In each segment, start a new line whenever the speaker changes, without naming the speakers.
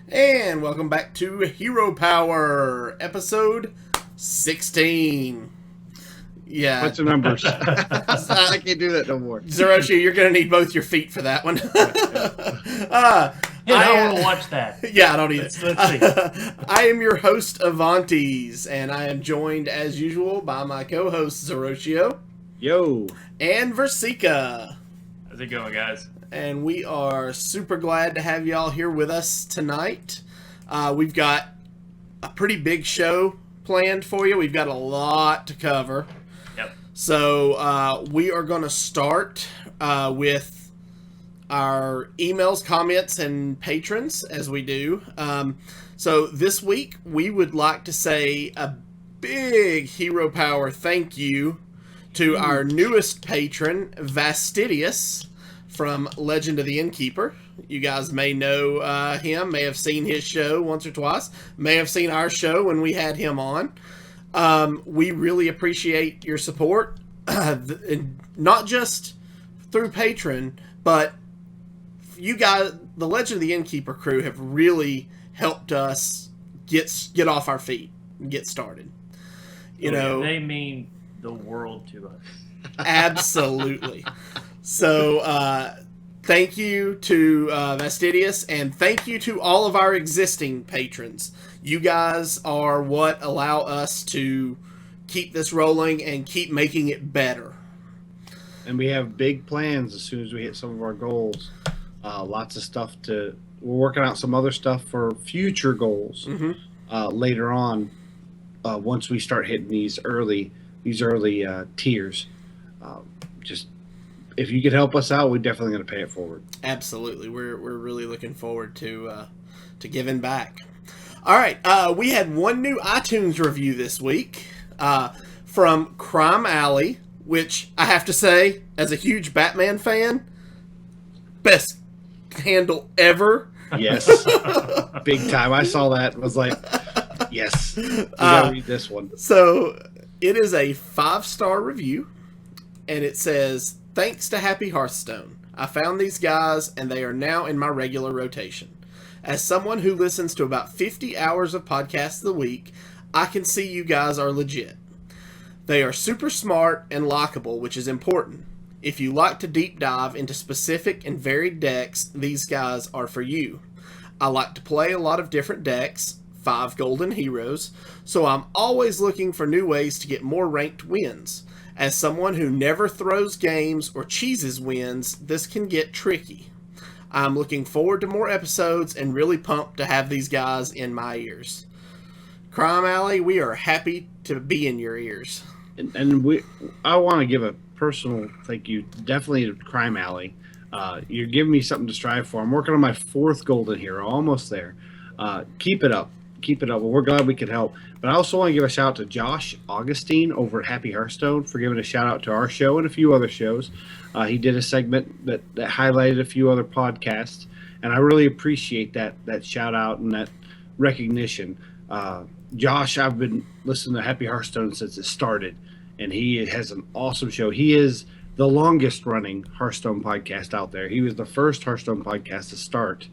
And welcome back to Hero Power, episode 16. Yeah.
What's the numbers? I can't do that no more.
Zeroshi, you're going to need both your feet for that one.
I don't want to watch that.
Yeah, I don't either.
Let's see.
I am your host, Avantes, and I am joined, as usual, by my co-host, Zeroshio.
Yo.
And Versika.
How's it going, guys?
And we are super glad to have y'all here with us tonight. We've got a pretty big show planned for you. We've got a lot to cover.
Yep.
So we are going to start with our emails, comments, and patrons, as we do. So this week, we would like to say a big Hero Power thank you to our newest patron, Vastidius, from Legend of the Innkeeper. You guys may know him, may have seen his show once or twice, may have seen our show when we had him on. We really appreciate your support, not just through Patreon, but you guys, the Legend of the Innkeeper crew, have really helped us get off our feet and get started. You know,
they mean the world to us.
Absolutely. So, thank you to Vastidius, and thank you to all of our existing patrons. You guys are what allow us to keep this rolling and keep making it better.
And we have big plans as soon as we hit some of our goals. Lots of stuff we're working out some other stuff for future goals later on once we start hitting these early tiers. Just if you could help us out, we're definitely going to pay it forward.
Absolutely. We're really looking forward to giving back. All right. We had one new iTunes review this week from Crime Alley, which I have to say, as a huge Batman fan, best handle ever.
Yes. Big time. I saw that and was like, yes. You got to read this one.
So it is a 5-star review, and it says, "Thanks to Happy Hearthstone, I found these guys and they are now in my regular rotation. As someone who listens to about 50 hours of podcasts a week, I can see you guys are legit. They are super smart and likable, which is important. If you like to deep dive into specific and varied decks, these guys are for you. I like to play a lot of different decks, 5 golden heroes, so I'm always looking for new ways to get more ranked wins. As someone who never throws games or cheeses wins, this can get tricky. I'm looking forward to more episodes and really pumped to have these guys in my ears. Crime Alley, we are happy to be in your ears."
And I want to give a personal thank you, definitely to Crime Alley. You're giving me something to strive for. I'm working on my 4th golden hero, almost there. Keep it up. Well, we're glad we could help. But I also want to give a shout out to Josh Augustine over at Happy Hearthstone for giving a shout out to our show and a few other shows. He did a segment that highlighted a few other podcasts, and I really appreciate that shout out and that recognition. Josh, I've been listening to Happy Hearthstone since it started, and he has an awesome show. He is the longest running Hearthstone podcast out there. He was the first Hearthstone podcast to start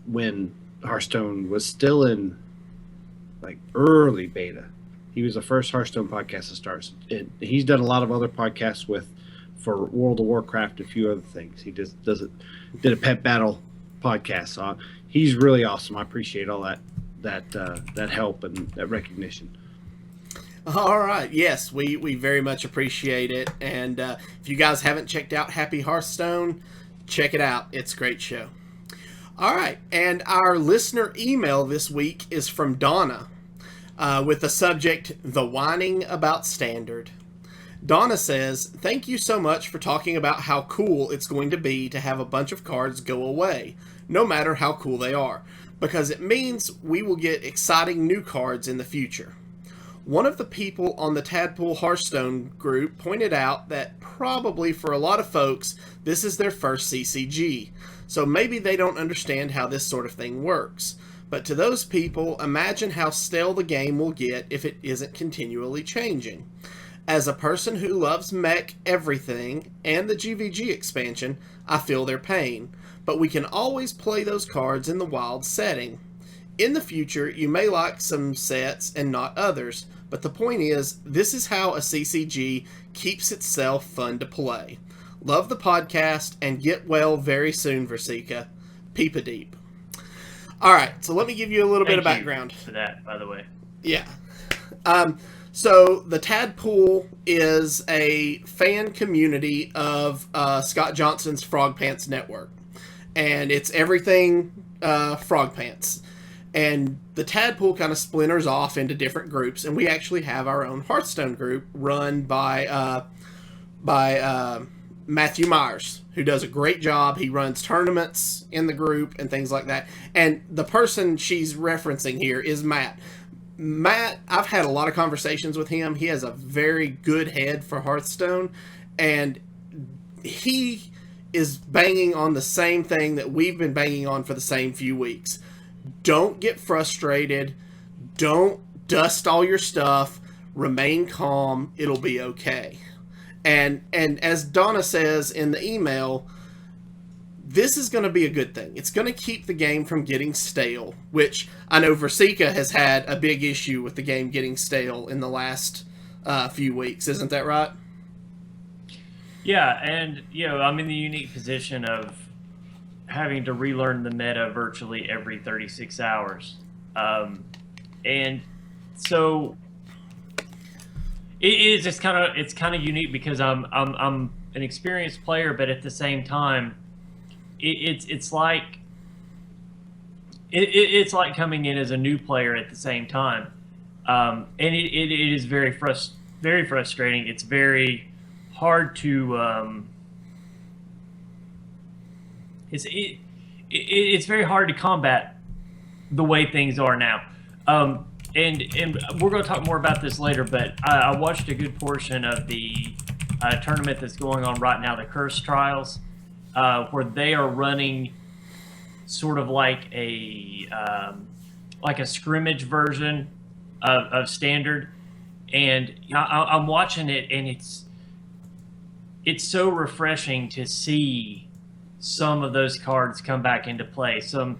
when Hearthstone was still in like early beta. He was the first Hearthstone podcast to start. He's done a lot of other podcasts for World of Warcraft and a few other things. He just did a pet battle podcast. So he's really awesome. I appreciate all that help and that recognition.
All right. Yes, we very much appreciate it. And if you guys haven't checked out Happy Hearthstone, check it out. It's a great show. All right. And our listener email this week is from Donna with the subject, "The Whining About Standard." Donna says, "Thank you so much for talking about how cool it's going to be to have a bunch of cards go away, no matter how cool they are, because it means we will get exciting new cards in the future. One of the people on the Tadpool Hearthstone group pointed out that probably for a lot of folks, this is their first CCG, so maybe they don't understand how this sort of thing works. But to those people, imagine how stale the game will get if it isn't continually changing. As a person who loves mech everything and the GVG expansion, I feel their pain, but we can always play those cards in the wild setting. In the future, you may like some sets and not others, but the point is, this is how a CCG keeps itself fun to play. Love the podcast, and get well very soon, Versika. Peepa Deep. All right, so let me give you a little bit of background.
For that, by the way.
Yeah. So the Tadpool is a fan community of Scott Johnson's Frog Pants Network. And it's everything Frog Pants. And the Tadpool kind of splinters off into different groups. And we actually have our own Hearthstone group run by Matthew Myers, who does a great job. He runs tournaments in the group and things like that. And the person she's referencing here is Matt. Matt, I've had a lot of conversations with him. He has a very good head for Hearthstone, and he is banging on the same thing that we've been banging on for the same few weeks. Don't get frustrated. Don't dust all your stuff. Remain calm. It'll be okay. And as Donna says in the email, this is going to be a good thing. It's going to keep the game from getting stale, which I know Versika has had a big issue with the game getting stale in the last few weeks. Isn't that right?
Yeah, and I'm in the unique position of having to relearn the meta virtually every 36 hours, and so it's just kind of unique because I'm an experienced player, but at the same time, it's like coming in as a new player at the same time, and it is very frustrating. It's very hard to it's very hard to combat the way things are now. And we're going to talk more about this later, but I watched a good portion of the tournament that's going on right now, the Curse Trials, where they are running sort of like a scrimmage version of Standard, and I'm watching it, and it's so refreshing to see some of those cards come back into play. Some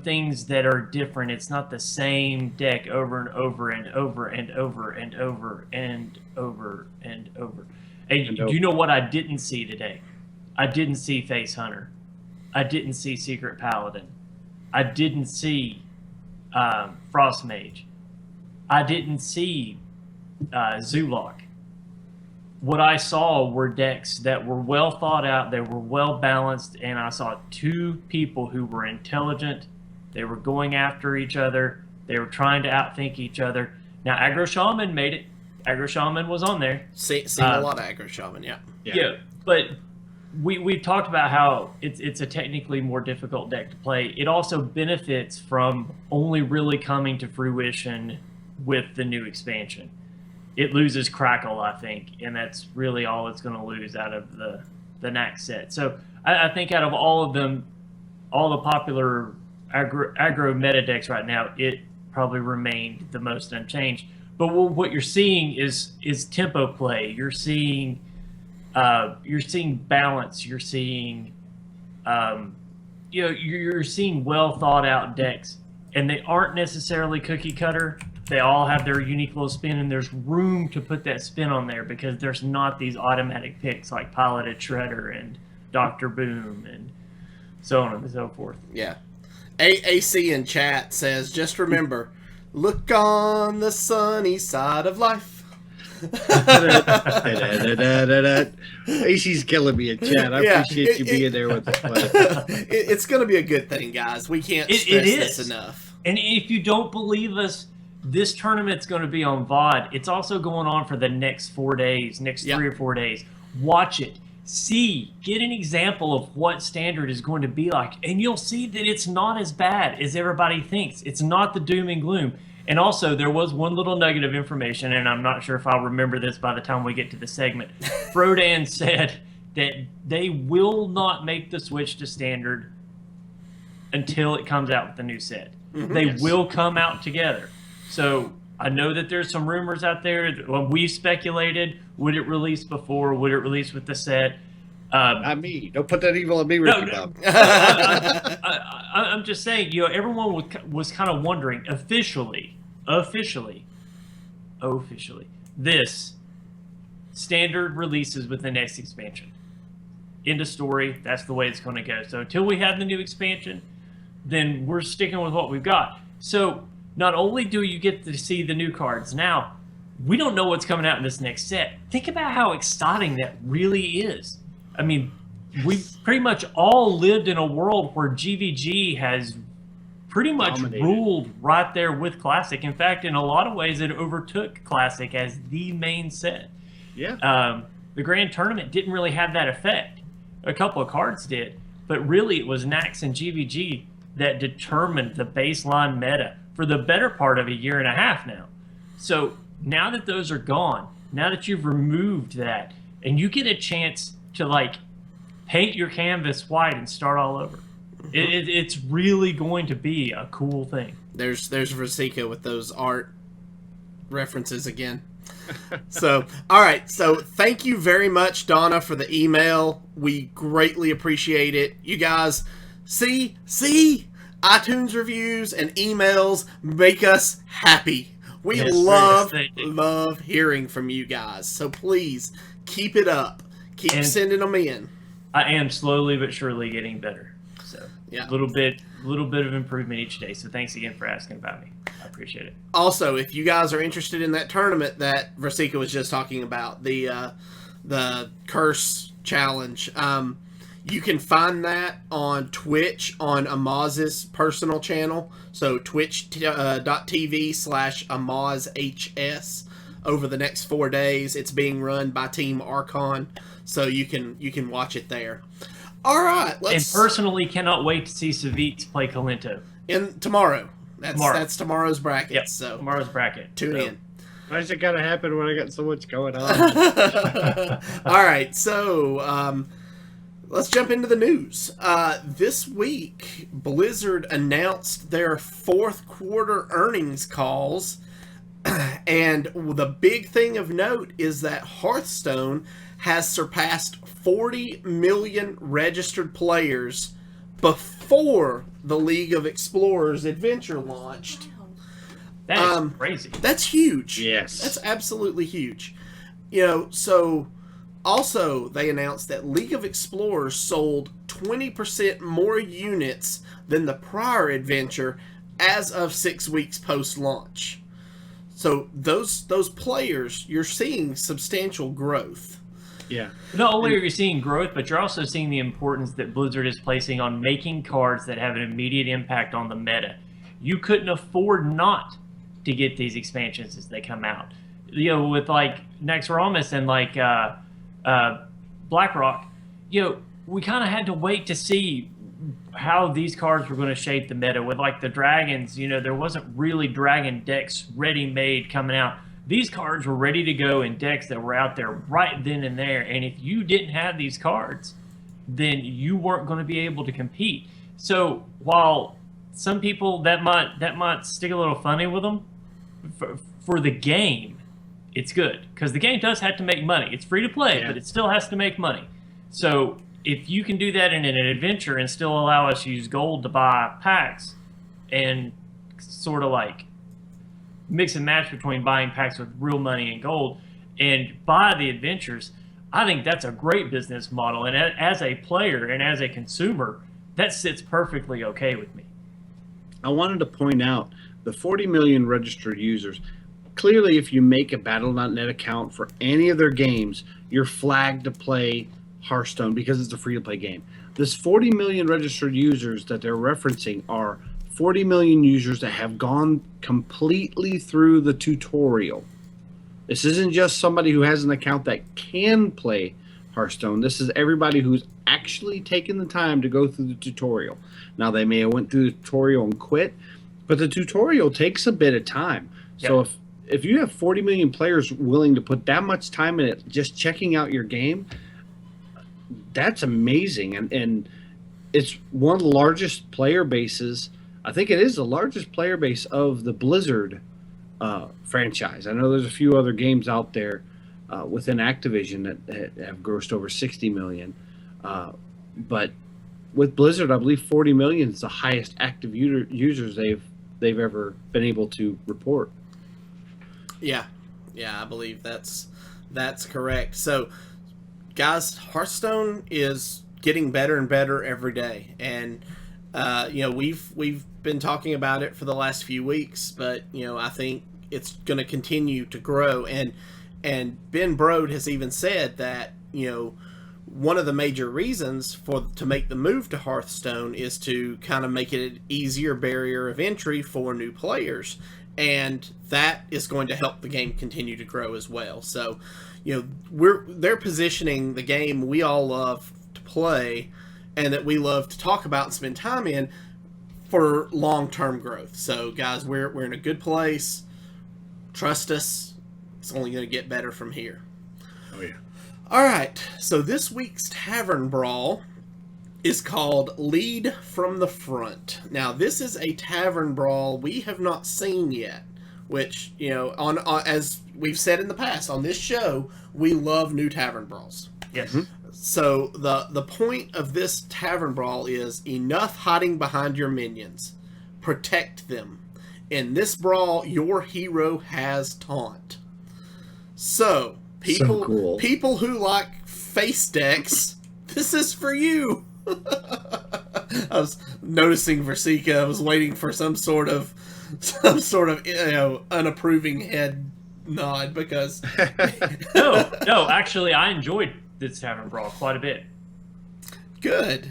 things that are different. It's not the same deck over and over and over and over and over and over and over. And do you know what I didn't see today? I didn't see Face Hunter. I didn't see Secret Paladin. I didn't see Frost Mage. I didn't see Zoolock. What I saw were decks that were well thought out, they were well balanced, and I saw two people who were intelligent. They were going after each other. They were trying to outthink each other. Now, Aggro Shaman made it. Aggro Shaman was on there.
Seen a lot of Aggro Shaman, yeah.
Yeah, but we've talked about how it's a technically more difficult deck to play. It also benefits from only really coming to fruition with the new expansion. It loses Crackle, I think, and that's really all it's going to lose out of the next set. So I think out of all of them, all the popular aggro meta decks right now, it probably remained the most unchanged. But what you're seeing is tempo play. You're seeing balance. You're seeing you're seeing well thought out decks, and they aren't necessarily cookie cutter. They all have their unique little spin, and there's room to put that spin on there because there's not these automatic picks like Piloted Shredder and Dr. Boom and so on and so forth.
Yeah. AC in chat says, just remember, look on the sunny side of life.
AC's killing me in chat. I appreciate you being there with us.
It's going to be a good thing, guys. We can't stress this enough.
And if you don't believe us, this tournament's going to be on VOD. It's also going on for the next 4 days, next 3 or 4 days. Watch it. See, get an example of what Standard is going to be like, and you'll see that it's not as bad as everybody thinks. It's not the doom and gloom. And also, there was one little nugget of information, and I'm not sure if I'll remember this by the time we get to the segment. Frodan said that they will not make the switch to Standard until it comes out with the new set. They will come out together. So I know that there's some rumors out there. When we speculated, would it release before? Would it release with the set?
Not me. Don't put that evil on me,
No,
Ricky Bob.
I'm just saying, everyone was kind of wondering officially, this standard releases with the next expansion. End of story. That's the way it's going to go. So until we have the new expansion, then we're sticking with what we've got. So not only do you get to see the new cards, now we don't know what's coming out in this next set. Think about how exciting that really is. I mean, we've pretty much all lived in a world where GVG has pretty much ruled right there with Classic. In fact, in a lot of ways, it overtook Classic as the main set.
Yeah.
The Grand Tournament didn't really have that effect. A couple of cards did, but really it was Nax and GVG that determined the baseline meta for the better part of a year and a half now. So now that those are gone, now that you've removed that, and you get a chance to like paint your canvas white and start all over, it's really going to be a cool thing.
There's Rasika with those art references again. So, all right. So, thank you very much, Donna, for the email. We greatly appreciate it. You guys, see, iTunes reviews and emails make us happy. We love hearing from you guys. So, please keep it up. Keep sending them in.
I am slowly but surely getting better. So,
yeah,
a little bit of improvement each day. So, thanks again for asking about me. I appreciate it.
Also, if you guys are interested in that tournament that Rasika was just talking about, the Curse Challenge, you can find that on Twitch on Amaz's personal channel. So twitch.tv/AmazHS. Over the next 4 days, it's being run by Team Archon, so you can watch it there. All right,
and personally cannot wait to see Savitz play Kalento
tomorrow. That's tomorrow's bracket.
Yep,
so
tomorrow's bracket.
Tune in.
Why does it gotta happen when I got so much going on?
All right, so let's jump into the news. This week, Blizzard announced their fourth quarter earnings calls, and the big thing of note is that Hearthstone has surpassed 40 million registered players before the League of Explorers Adventure launched.
That is crazy.
That's huge.
Yes.
That's absolutely huge. So also they announced that League of Explorers sold 20% more units than the prior adventure as of 6 weeks post-launch. So those players, you're seeing substantial growth.
Yeah. Not only are you seeing growth, but you're also seeing the importance that Blizzard is placing on making cards that have an immediate impact on the meta. You couldn't afford not to get these expansions as they come out. With like Naxxramas and like BlackRock, we kind of had to wait to see how these cards were going to shape the meta. With like the dragons, there wasn't really dragon decks ready-made coming out. These cards were ready to go in decks that were out there right then and there. And if you didn't have these cards, then you weren't going to be able to compete. So while some people that might stick a little funny with them, for the game, it's good because the game does have to make money. It's free to play, but it still has to make money. So if you can do that in an adventure and still allow us to use gold to buy packs and sort of like mix and match between buying packs with real money and gold and buy the adventures, I think that's a great business model. And as a player and as a consumer, that sits perfectly okay with me.
I wanted to point out the 40 million registered users. Clearly, if you make a Battle.net account for any of their games, you're flagged to play Hearthstone because it's a free-to-play game. This 40 million registered users that they're referencing are 40 million users that have gone completely through the tutorial. This isn't just somebody who has an account that can play Hearthstone. This is everybody who's actually taken the time to go through the tutorial. Now, they may have went through the tutorial and quit, but the tutorial takes a bit of time. Yep. So if you have 40 million players willing to put that much time in it just checking out your game, that's amazing. And it's one of the largest player bases. I think it is the largest player base of the Blizzard franchise. I know there's a few other games out there within Activision that have grossed over 60 million. But with Blizzard, I believe 40 million is the highest active users they've ever been able to report.
Yeah, I believe that's correct. So, guys, Hearthstone is getting better and better every day, and we've been talking about it for the last few weeks, but I think it's going to continue to grow, and Ben Brode has even said that one of the major reasons to make the move to Hearthstone is to kind of make it an easier barrier of entry for new players, and that is going to help the game continue to grow as well. So, they're positioning the game we all love to play and that we love to talk about and spend time in for long-term growth. So, guys, we're in a good place. Trust us. It's only going to get better from here.
Oh, yeah.
All right, so this week's Tavern Brawl is called Lead from the Front. Now, this is a Tavern Brawl we have not seen yet, which, on as we've said in the past, on this show, we love new Tavern Brawls.
Yes.
Mm-hmm.
So, the point of this Tavern Brawl is enough hiding behind your minions. Protect them. In this brawl, your hero has taunt. So... People who like face decks, this is for you. I was noticing Versika. I was waiting for some sort of unapproving head nod because
no, actually, I enjoyed this Tavern Brawl quite a bit.
Good,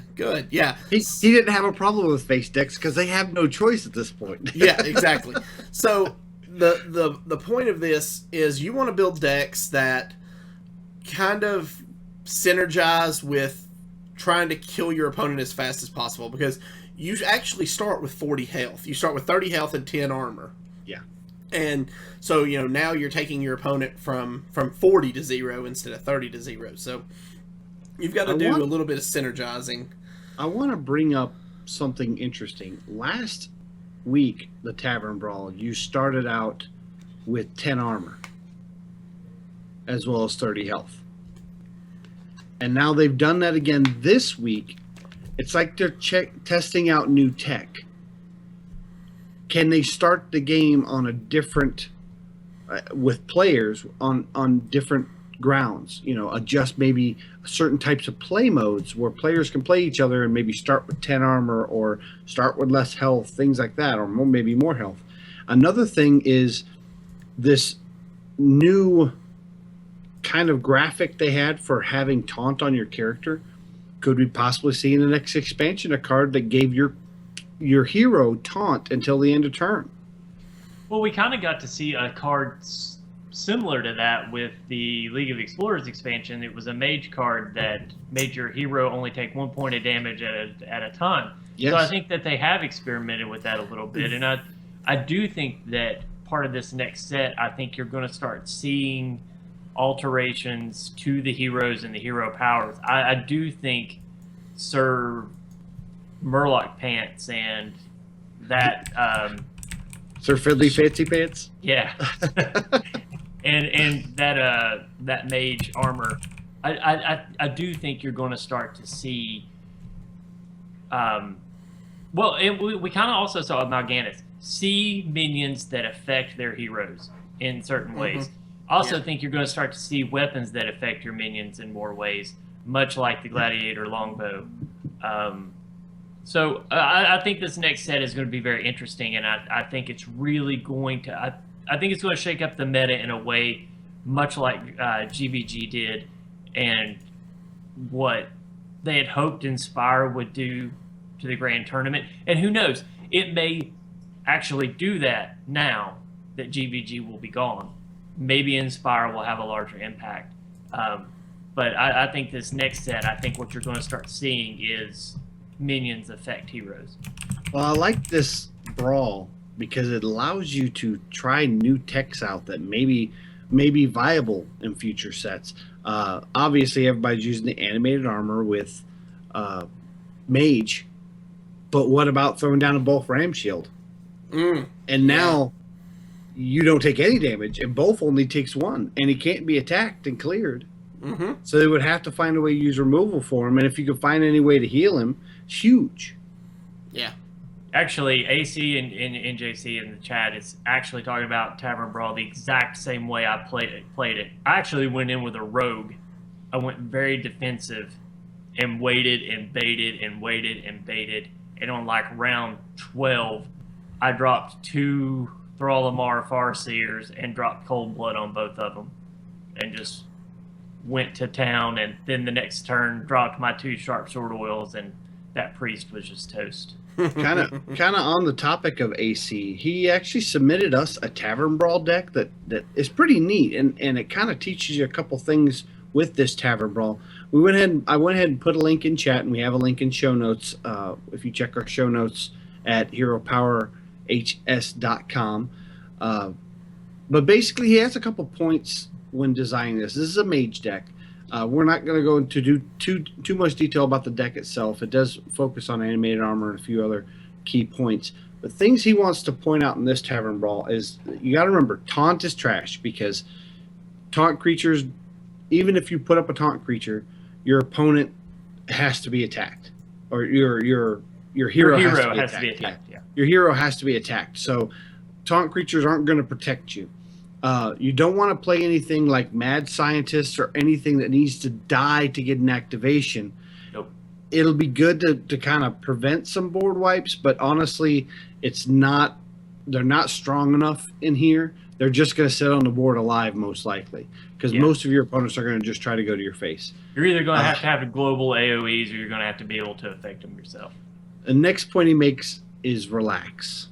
yeah.
He didn't have a problem with face decks because they have no choice at this point.
Yeah, exactly. So. The point of this is you want to build decks that kind of synergize with trying to kill your opponent as fast as possible, because you actually start with 40 health. You start with 30 health and 10 armor.
Yeah.
And so, now you're taking your opponent from 40 to 0 instead of 30 to 0. So you've got to do a little bit of synergizing.
I want to bring up something interesting. Last week, the Tavern Brawl, you started out with 10 armor as well as 30 health, and now they've done that again this week. It's like they're testing out new tech. Can they start the game on a different with players on different grounds, adjust maybe certain types of play modes where players can play each other and maybe start with 10 armor or start with less health, things like that, or maybe more health. Another thing is this new kind of graphic they had for having taunt on your character. Could we possibly see in the next expansion a card that gave your hero taunt until the end of turn?
Well, we kind of got to see a card similar to that with the League of Explorers expansion. It was a mage card that made your hero only take 1 point of damage at a time.
Yes.
So I think that they have experimented with that a little bit, and I do think that part of this next set, I think you're going to start seeing alterations to the heroes and the hero powers. I do think Sir Murloc Pants and that
Sir Fiddly Fancy Pants?
Yeah. and that mage armor, I do think you're going to start to see. We kind of also saw Mal'Ganis see minions that affect their heroes in certain ways. Also, think you're going to start to see weapons that affect your minions in more ways, much like the Gladiator longbow. So I think this next set is going to be very interesting, and I think it's really going to. I think it's going to shake up the meta in a way much like GVG did, and what they had hoped Inspire would do to the Grand Tournament. And who knows, it may actually do that now that GVG will be gone. Maybe Inspire will have a larger impact. But I think this next set, I think what you're going to start seeing is minions affect heroes.
Well, I like this brawl because it allows you to try new techs out that may be viable in future sets. Obviously, everybody's using the animated armor with Mage, but what about throwing down a Bulk Ram Shield? And now you don't take any damage, and Bulk only takes 1, and he can't be attacked and cleared.
Mm-hmm.
So they would have to find a way to use removal for him, and if you could find any way to heal him, it's huge.
Yeah.
Actually, AC and NJC in the chat is actually talking about Tavern Brawl the exact same way I played it. I actually went in with a rogue. I went very defensive and waited and baited and waited and baited. And on like round 12, I dropped 2 Thrallamar Farseers and dropped Cold Blood on both of them. And just went to town. And then the next turn, dropped my 2 Sharp Sword Oils, and that priest was just toast.
kind of on the topic of AC, he actually submitted us a Tavern Brawl deck that is pretty neat, and it kind of teaches you a couple things with this Tavern Brawl. I went ahead and put a link in chat, and we have a link in show notes. If you check our show notes at heropowerhs.com. But basically, he has a couple points when designing this. This is a mage deck. We're not going to go into too much detail about the deck itself. It does focus on animated armor and a few other key points. The things he wants to point out in this Tavern Brawl is you got to remember, taunt is trash, because taunt creatures, even if you put up a taunt creature, your opponent has to be attacked, or your hero has to be attacked.
Yeah.
Your hero has to be attacked. So taunt creatures aren't going to protect you. You don't want to play anything like Mad Scientist or anything that needs to die to get an activation.
Nope.
It'll be good to kind of prevent some board wipes, but honestly, they're not strong enough in here. They're just going to sit on the board alive, most likely, because most of your opponents are going to just try to go to your face.
You're either going to have a global AoEs, or you're going to have to be able to affect them yourself.
The next point he makes is relax.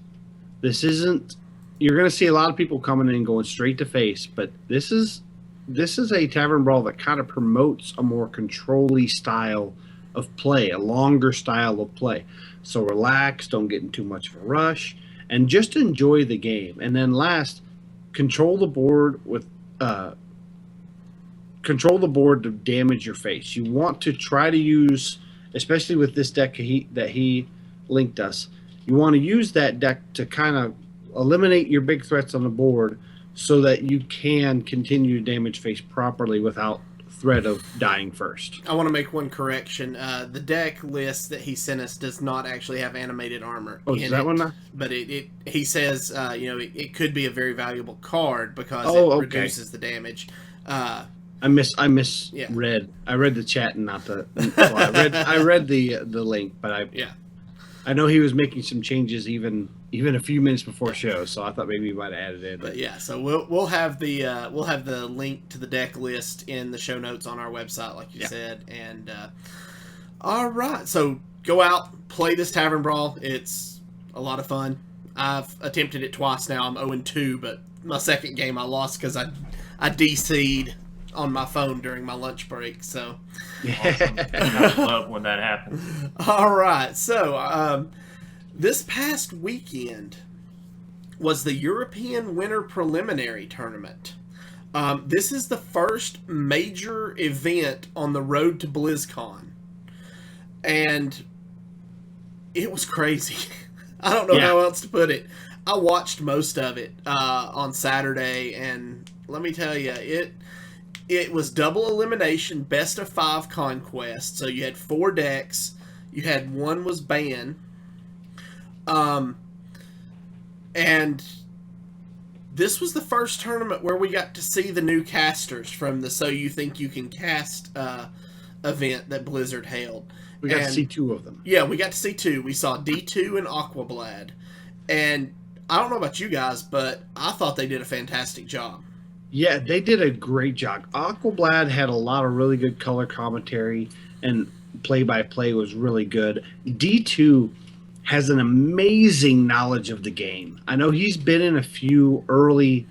This isn't... You're going to see a lot of people coming in and going straight to face, but this is a Tavern Brawl that kind of promotes a more control-y style of play, a longer style of play. So relax, don't get in too much of a rush, and just enjoy the game. And then last, control the board to damage your face. You want to try to use, especially with this deck that he linked us, you want to use that deck to kind of eliminate your big threats on the board so that you can continue to damage face properly without threat of dying first.
I want to make one correction. The deck list that he sent us does not actually have animated armor.
Oh, is that one now?
But he says it could be a very valuable card because it reduces the damage.
I misread. I read the chat and not the. Well, I read the link, but I know he was making some changes even a few minutes before show, so I thought maybe he might have added it.
But yeah, so we'll have the link to the deck list in the show notes on our website, like you said. And all right, so go out, play this Tavern Brawl. It's a lot of fun. I've attempted it twice now. I'm 0-2, but my second game I lost because I DC'd on my phone during my lunch break. So
awesome. I love when that happens.
All right, so this past weekend was the European Winter Preliminary Tournament. This is the first major event on the road to BlizzCon, and it was crazy. I don't know how else to put it. I watched most of it on Saturday, and let me tell you, it was double elimination, best of 5 conquest. So you had 4 decks. You had one was banned. And this was the first tournament where we got to see the new casters from the So You Think You Can Cast event that Blizzard held.
We got to see 2 of them.
Yeah, we got to see 2. We saw D2 and Aquablad. And I don't know about you guys, but I thought they did a fantastic job.
Yeah, they did a great job. Aquablad had a lot of really good color commentary, and play-by-play was really good. D2 has an amazing knowledge of the game. I know he's been in a few early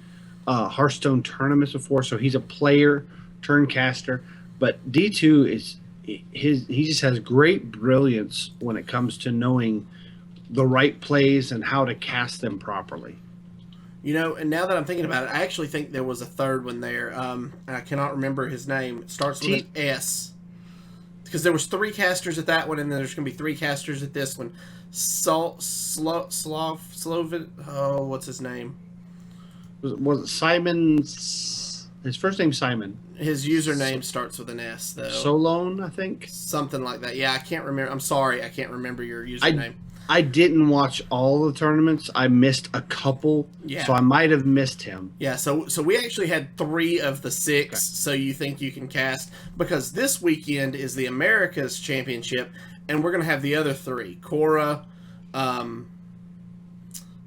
Hearthstone tournaments before, so he's a player turned caster. But D2 he just has great brilliance when it comes to knowing the right plays and how to cast them properly.
You know, and now that I'm thinking about it, I actually think there was a third one there. I cannot remember his name. It starts with an S. Because there was 3 casters at that one, and then there's going to be 3 casters at this one. Slovin. Oh, what's his name?
Was it Simon? His first name's Simon.
His username starts with an S, though.
Solone, I think.
Something like that. Yeah, I can't remember. I'm sorry, I can't remember your username.
I didn't watch all the tournaments. I missed a couple, so I might have missed him.
Yeah, so we actually had 3 of the 6, so you think you can cast. Because this weekend is the Americas Championship, and we're going to have the other 3. Cora,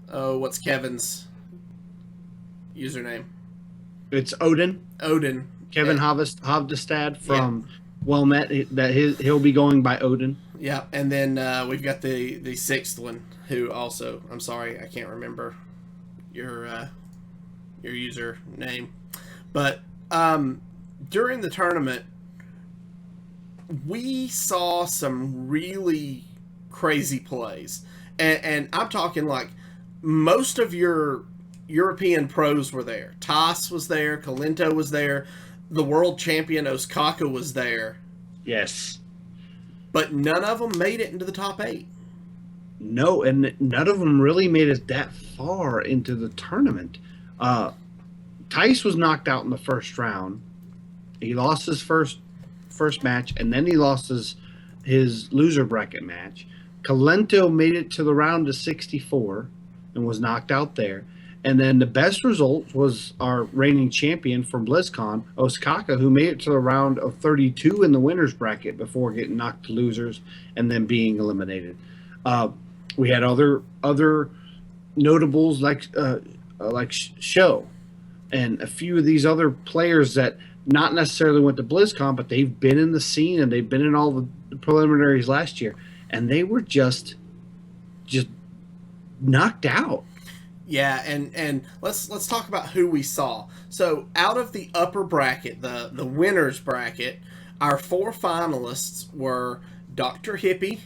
what's Kevin's username?
It's Odin.
Odin.
Kevin Hovdestad from Well Met. He'll be going by Odin.
Yeah, and then we've got the 6th one, who also, I'm sorry, I can't remember your username. But during the tournament, we saw some really crazy plays. And I'm talking like most of your European pros were there. Toss was there, Kalento was there, the world champion Osaka was there.
Yes.
But none of them made it into the top 8.
No, and none of them really made it that far into the tournament. Tice was knocked out in the first round. He lost his first match, and then he lost his loser bracket match. Kalento made it to the round of 64 and was knocked out there. And then the best result was our reigning champion from BlizzCon, Osaka, who made it to the round of 32 in the winner's bracket before getting knocked to losers and then being eliminated. We had other notables like Show and a few of these other players that not necessarily went to BlizzCon, but they've been in the scene and they've been in all the preliminaries last year, and they were just knocked out.
Yeah, and let's talk about who we saw. So out of the upper bracket, the winners bracket, our 4 finalists were Dr. Hippie,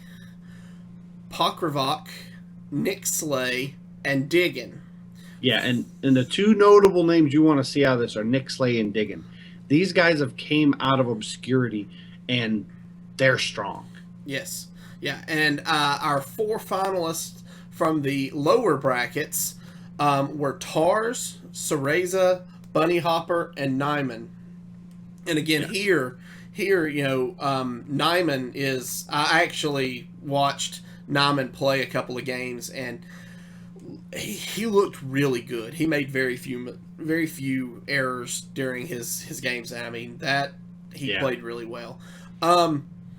Pokrovok, Nick Slay, and Diggin.
Yeah, and the 2 notable names you want to see out of this are Nick Slay and Diggin. These guys have came out of obscurity, and they're strong.
Yes. Yeah, and our 4 finalists from the lower brackets were Tars, Cereza, Bunny Hopper, and Nyman. And again, here, Nyman is. I actually watched Nyman play a couple of games, and he looked really good. He made very few errors during his games. I mean, he played really well.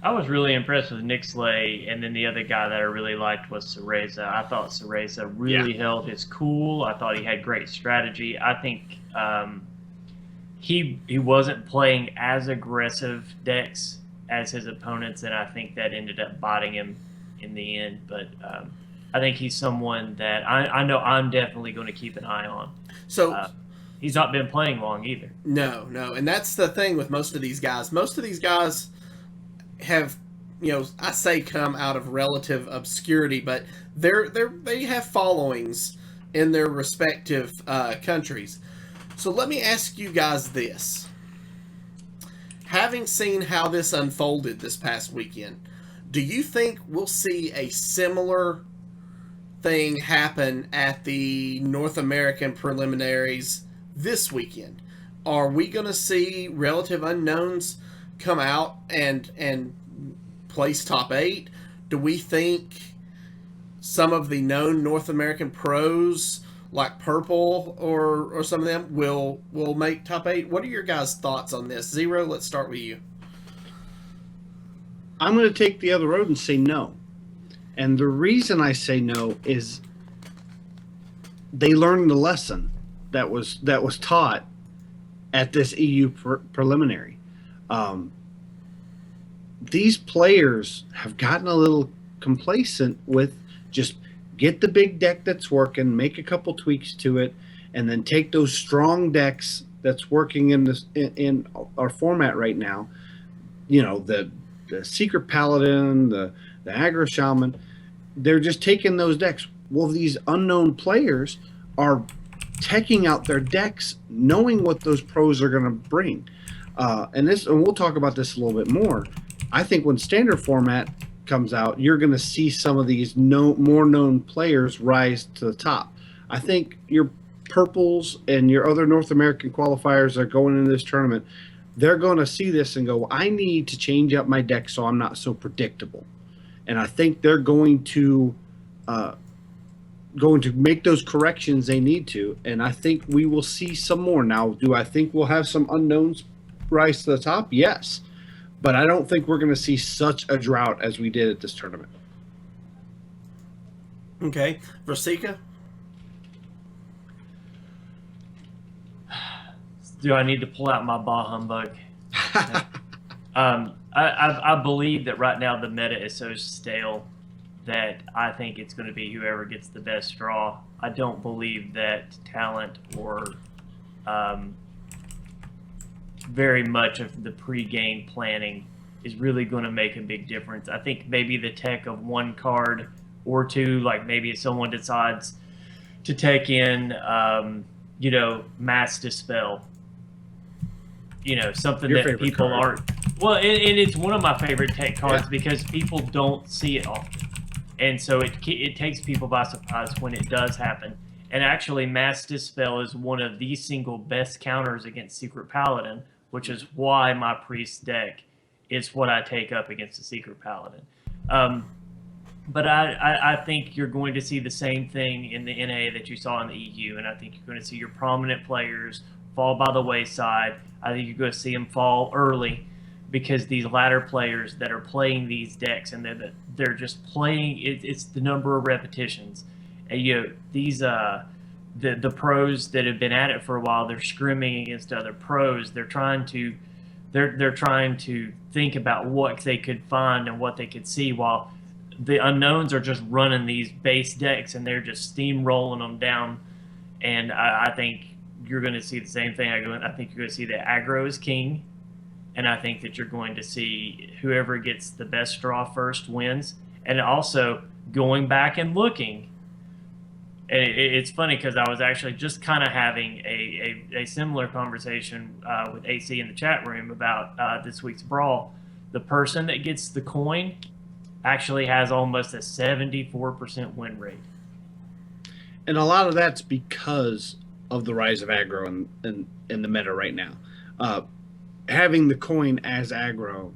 I was really impressed with Nick Slay, and then the other guy that I really liked was Cereza. I thought Cereza really held his cool. I thought he had great strategy. I think he wasn't playing as aggressive decks as his opponents, and I think that ended up biting him in the end. But I think he's someone that I know I'm definitely going to keep an eye on.
So
he's not been playing long either.
No, and that's the thing with most of these guys. Most of these guys have, I say come out of relative obscurity, but they have followings in their respective countries. So let me ask you guys this. Having seen how this unfolded this past weekend, do you think we'll see a similar thing happen at the North American preliminaries this weekend? Are we going to see relative unknowns come out and place top 8? Do we think some of the known North American pros like Purple or some of them will make top 8? What are your guys' thoughts on this? Zero, let's start with you.
I'm going to take the other road and say no. And the reason I say no is they learned the lesson that was taught at this EU preliminary. These players have gotten a little complacent with just get the big deck that's working, make a couple tweaks to it, and then take those strong decks that's working in our format right now. The Secret Paladin, the Aggro Shaman. They're just taking those decks. Well, these unknown players are teching out their decks, knowing what those pros are going to bring. And we'll talk about this a little bit more. I think when standard format comes out, you're going to see some of these more known players rise to the top. I think your purples and your other North American qualifiers that are going into this tournament, they're going to see this and go, I need to change up my deck so I'm not so predictable. And I think they're going to make those corrections they need to. And I think we will see some more. Now, do I think we'll have some unknowns rise to the top? Yes. But I don't think we're going to see such a drought as we did at this tournament.
Okay. Versika?
Do I need to pull out my bah humbug? I believe that right now the meta is so stale that I think it's going to be whoever gets the best draw. I don't believe that talent or very much of the pre-game planning is really going to make a big difference. I think maybe the tech of one card or two, like maybe if someone decides to take in, Mass Dispel, something
Your
that people
card.
aren't. Well, and it's one of my favorite tech cards because people don't see it often. And so it takes people by surprise when it does happen. And actually, Mass Dispel is one of the single best counters against Secret Paladin, which is why my Priest deck is what I take up against the Secret Paladin. But I think you're going to see the same thing in the NA that you saw in the EU, and I think you're going to see your prominent players fall by the wayside. I think you're going to see them fall early because these latter players that are playing these decks and they're just playing. It's the number of repetitions. And, these the pros that have been at it for a while, they're scrimming against other pros. They're trying to think about what they could find and what they could see, while the unknowns are just running these base decks and they're just steamrolling them down. And I think you're going to see the same thing. I think you're going to see that aggro is king, and I think that you're going to see whoever gets the best draw first wins. And also going back and looking, and it's funny because I was actually just kind of having a similar conversation with AC in the chat room about this week's Brawl. The person that gets the coin actually has almost a 74% win rate.
And a lot of that's because of the rise of aggro in the meta right now. Having the coin as aggro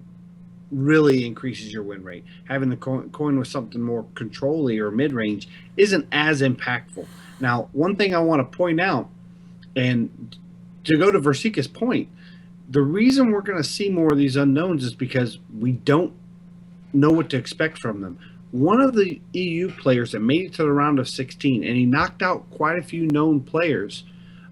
really increases your win rate. Having the coin with something more control-y or mid-range isn't as impactful. Now, one thing I want to point out, and to go to Versika's point, the reason we're going to see more of these unknowns is because we don't know what to expect from them. One of the EU players that made it to the round of 16, and he knocked out quite a few known players.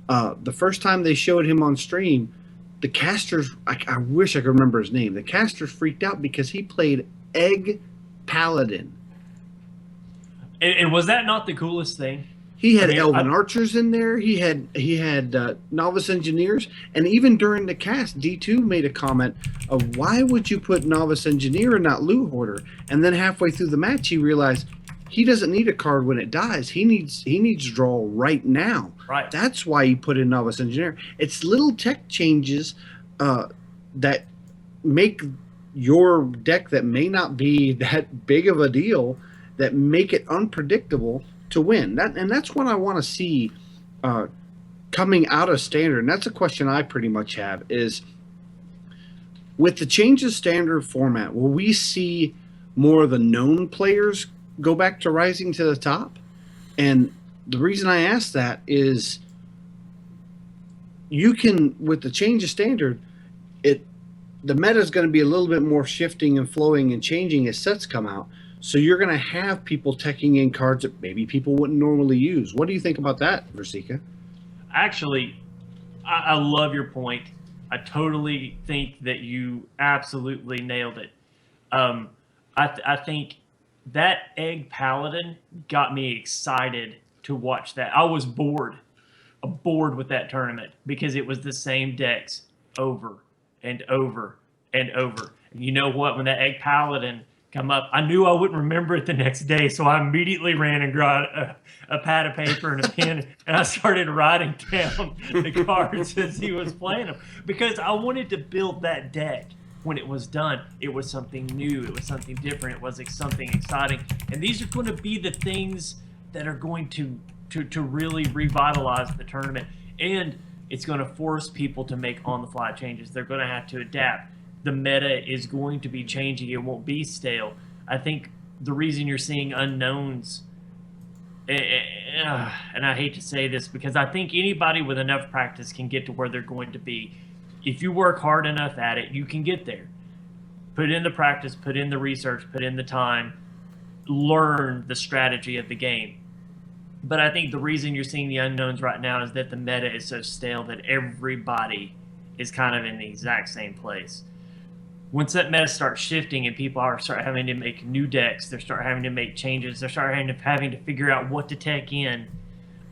The first time they showed him on stream, the casters, I wish I could remember his name. The casters freaked out because he played Egg Paladin.
And was that not the coolest thing?
He had Elven Archers in there. He had Novice Engineers. And even during the cast, D2 made a comment of, why would you put Novice Engineer and not Loot Hoarder? And then halfway through the match, he realized he doesn't need a card when it dies. He needs draw right now.
Right.
That's why you put in Novice Engineer. It's little tech changes that make your deck that may not be that big of a deal, that make it unpredictable to win. That's what I want to see coming out of Standard. And that's a question I pretty much have is, with the change of Standard format, will we see more of the known players go back to rising to the top? And the reason I ask that is, you can, with the change of Standard, the meta is going to be a little bit more shifting and flowing and changing as sets come out. So you're going to have people teching in cards that maybe people wouldn't normally use. What do you think about that, Versika?
Actually, I love your point. I totally think that you absolutely nailed it. I think that Egg Paladin got me excited to watch that. I was bored with that tournament because it was the same decks over and over and over. And you know what? When that Egg Paladin come up, I knew I wouldn't remember it the next day, so I immediately ran and got a pad of paper and a pen, and I started writing down the cards as he was playing them, because I wanted to build that deck. When it was done, it was something new, it was something different, it was something exciting, and these are going to be the things that are going to really revitalize the tournament. And It's going to force people to make on-the-fly changes. They're going to have to adapt. The meta is going to be changing. It won't be stale. I think the reason you're seeing unknowns, and I hate to say this because I think anybody with enough practice can get to where they're going to be. If you work hard enough at it, you can get there. Put in the practice, put in the research, put in the time, learn the strategy of the game. But I think the reason you're seeing the unknowns right now is that the meta is so stale that everybody is kind of in the exact same place. Once that meta starts shifting and people start having to make new decks, they start having to make changes, they start having to figure out what to tech in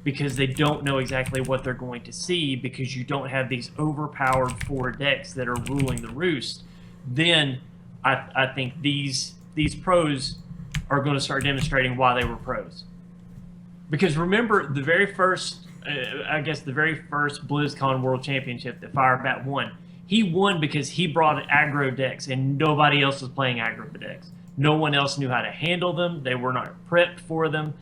because they don't know exactly what they're going to see because you don't have these overpowered 4 decks that are ruling the roost, then I think these pros are going to start demonstrating why they were pros. Because remember, the very first BlizzCon World Championship that Firebat won, he won because he brought aggro decks and nobody else was playing aggro decks. No one else knew how to handle them. They were not prepped for them.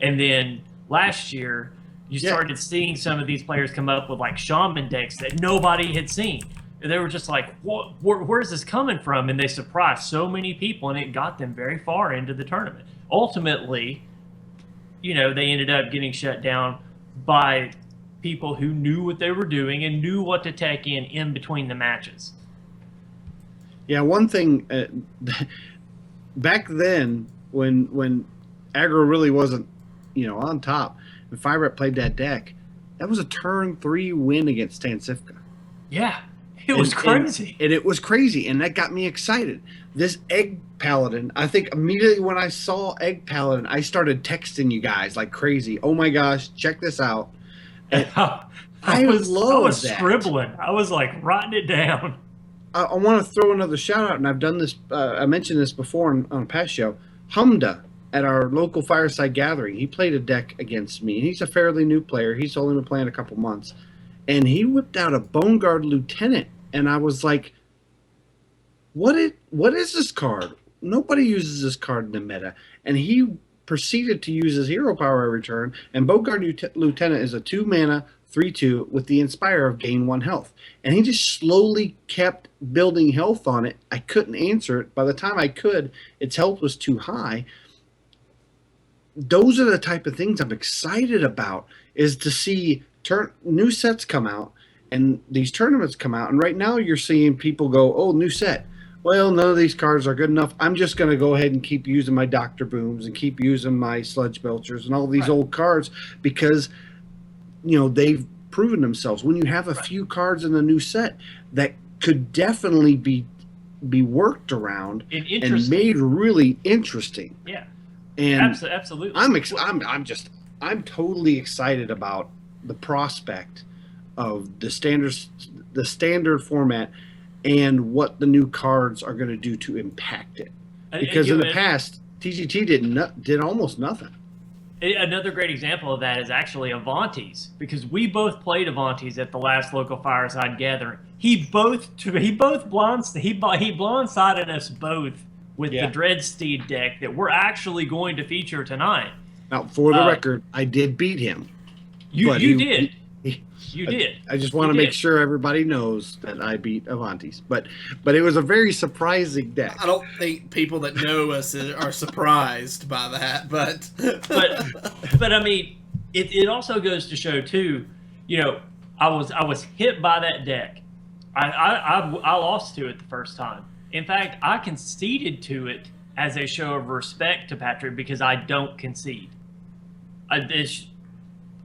And then last year, you started seeing some of these players come up with like shaman decks that nobody had seen. And they were just like, where's this coming from? And they surprised so many people, and it got them very far into the tournament. Ultimately, they ended up getting shut down by people who knew what they were doing and knew what to tech in between the matches.
Yeah, one thing, back then when aggro really wasn't, on top, and Firebat played that deck, that was a turn 3 win against Stansifka.
Yeah, it was crazy.
And it was crazy, and that got me excited. This Egg Paladin, I think immediately when I saw Egg Paladin, I started texting you guys like crazy. Oh my gosh, check this out.
I was scribbling. I was like writing it down.
I want to throw another shout out, and I've done this. I mentioned this before on a past show. Humda at our local fireside gathering, he played a deck against me. He's a fairly new player. He's only been playing a couple months, and he whipped out a Bone Guard Lieutenant, and I was like, "What is this card? Nobody uses this card in the meta." And he proceeded to use his hero power every turn, and Bone Guard Lieutenant is a 2-mana 3/2 with the Inspire of gain 1 health. And he just slowly kept building health on it. I couldn't answer it. By the time I could, its health was too high. Those are the type of things I'm excited about, is to see new sets come out and these tournaments come out. And right now you're seeing people go, oh, new set. Well, none of these cards are good enough. I'm just going to go ahead and keep using my Dr. Booms and keep using my Sludge Belchers and all these old cards because, they've proven themselves. When you have a few cards in the new set that could definitely be worked around and made really interesting.
Yeah.
And
absolutely.
I'm totally excited about the prospect of the standard format and what the new cards are going to do to impact it. Because in the past, TGT did almost nothing.
Another great example of that is actually Avantes, because we both played Avantes at the last local fireside gathering. He blindsided us both with the Dreadsteed deck that we're actually going to feature tonight.
Now, for the record, I did beat him.
You did. You did.
I just want to make sure everybody knows that I beat Avantes. But it was a very surprising deck.
I don't think people that know us are surprised by that, but
I mean, it also goes to show too. I was hit by that deck. I lost to it the first time. In fact, I conceded to it as a show of respect to Patrick because I don't concede. I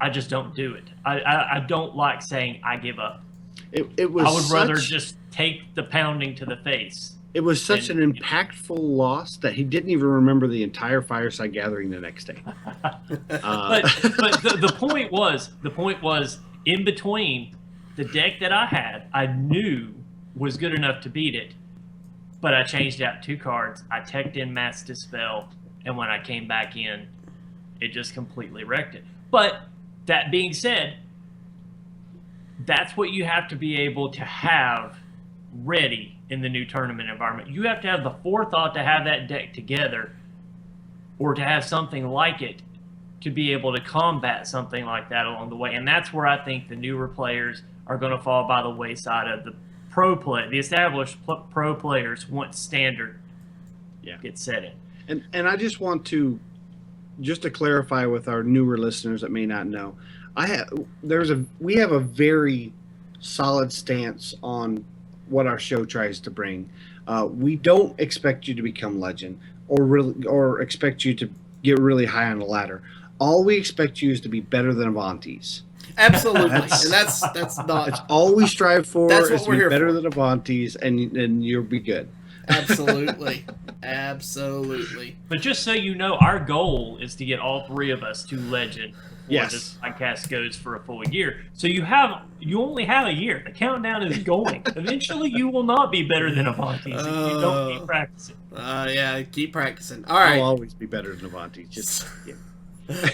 just don't do it. I don't like saying I give up.
It was.
I would rather just take the pounding to the face.
It was such an impactful loss that he didn't even remember the entire fireside gathering the next day.
But the point was in between, the deck that I had, I knew was good enough to beat it, but I changed out 2 cards. I teched in Mass Dispel, and when I came back in, it just completely wrecked it. But that being said, that's what you have to be able to have ready in the new tournament environment. You have to have the forethought to have that deck together, or to have something like it to be able to combat something like that along the way. And that's where I think the newer players are going to fall by the wayside of the the established pro players once standard gets set in.
And I just want to clarify with our newer listeners that may not know, we have a very solid stance on what our show tries to bring. We don't expect you to become legend or expect you to get really high on the ladder. All we expect you is to be better than Avantis.
Absolutely, and that's not.
That's all we strive for.
That's what
is
we're
to be
here
better
for.
than Avantis, and you'll be good.
Absolutely, absolutely.
But just so you know, our goal is to get all three of us to legend before this podcast goes for a full year. So you only have a year. The countdown is going. Eventually, you will not be better than Avantis if you don't keep practicing.
Yeah, keep practicing. All right.
I'll always be better than Avantis. Just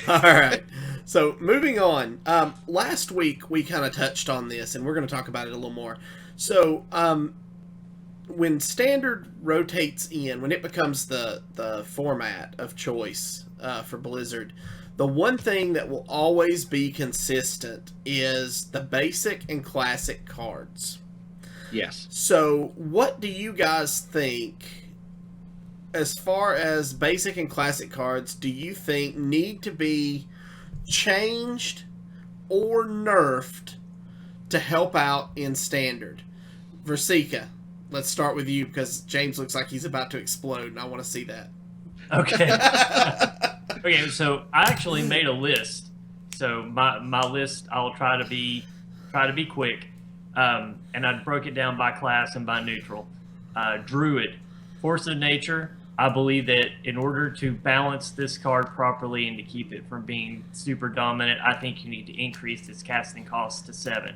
All right. So moving on. Last week we kind of touched on this, and we're going to talk about it a little more. So when standard rotates in, when it becomes the format of choice for Blizzard, the one thing that will always be consistent is the basic and classic cards.
Yes.
So what do you guys think? As far as basic and classic cards, do you think need to be changed or nerfed to help out in standard? Versika, let's start with you because James looks like he's about to explode, and I want to see that.
Okay. Okay, so I actually made a list. So my list, I'll try to be quick, and I broke it down by class and by neutral. Druid, Force of Nature. I believe that in order to balance this card properly and to keep it from being super dominant, I think you need to increase its casting cost to 7.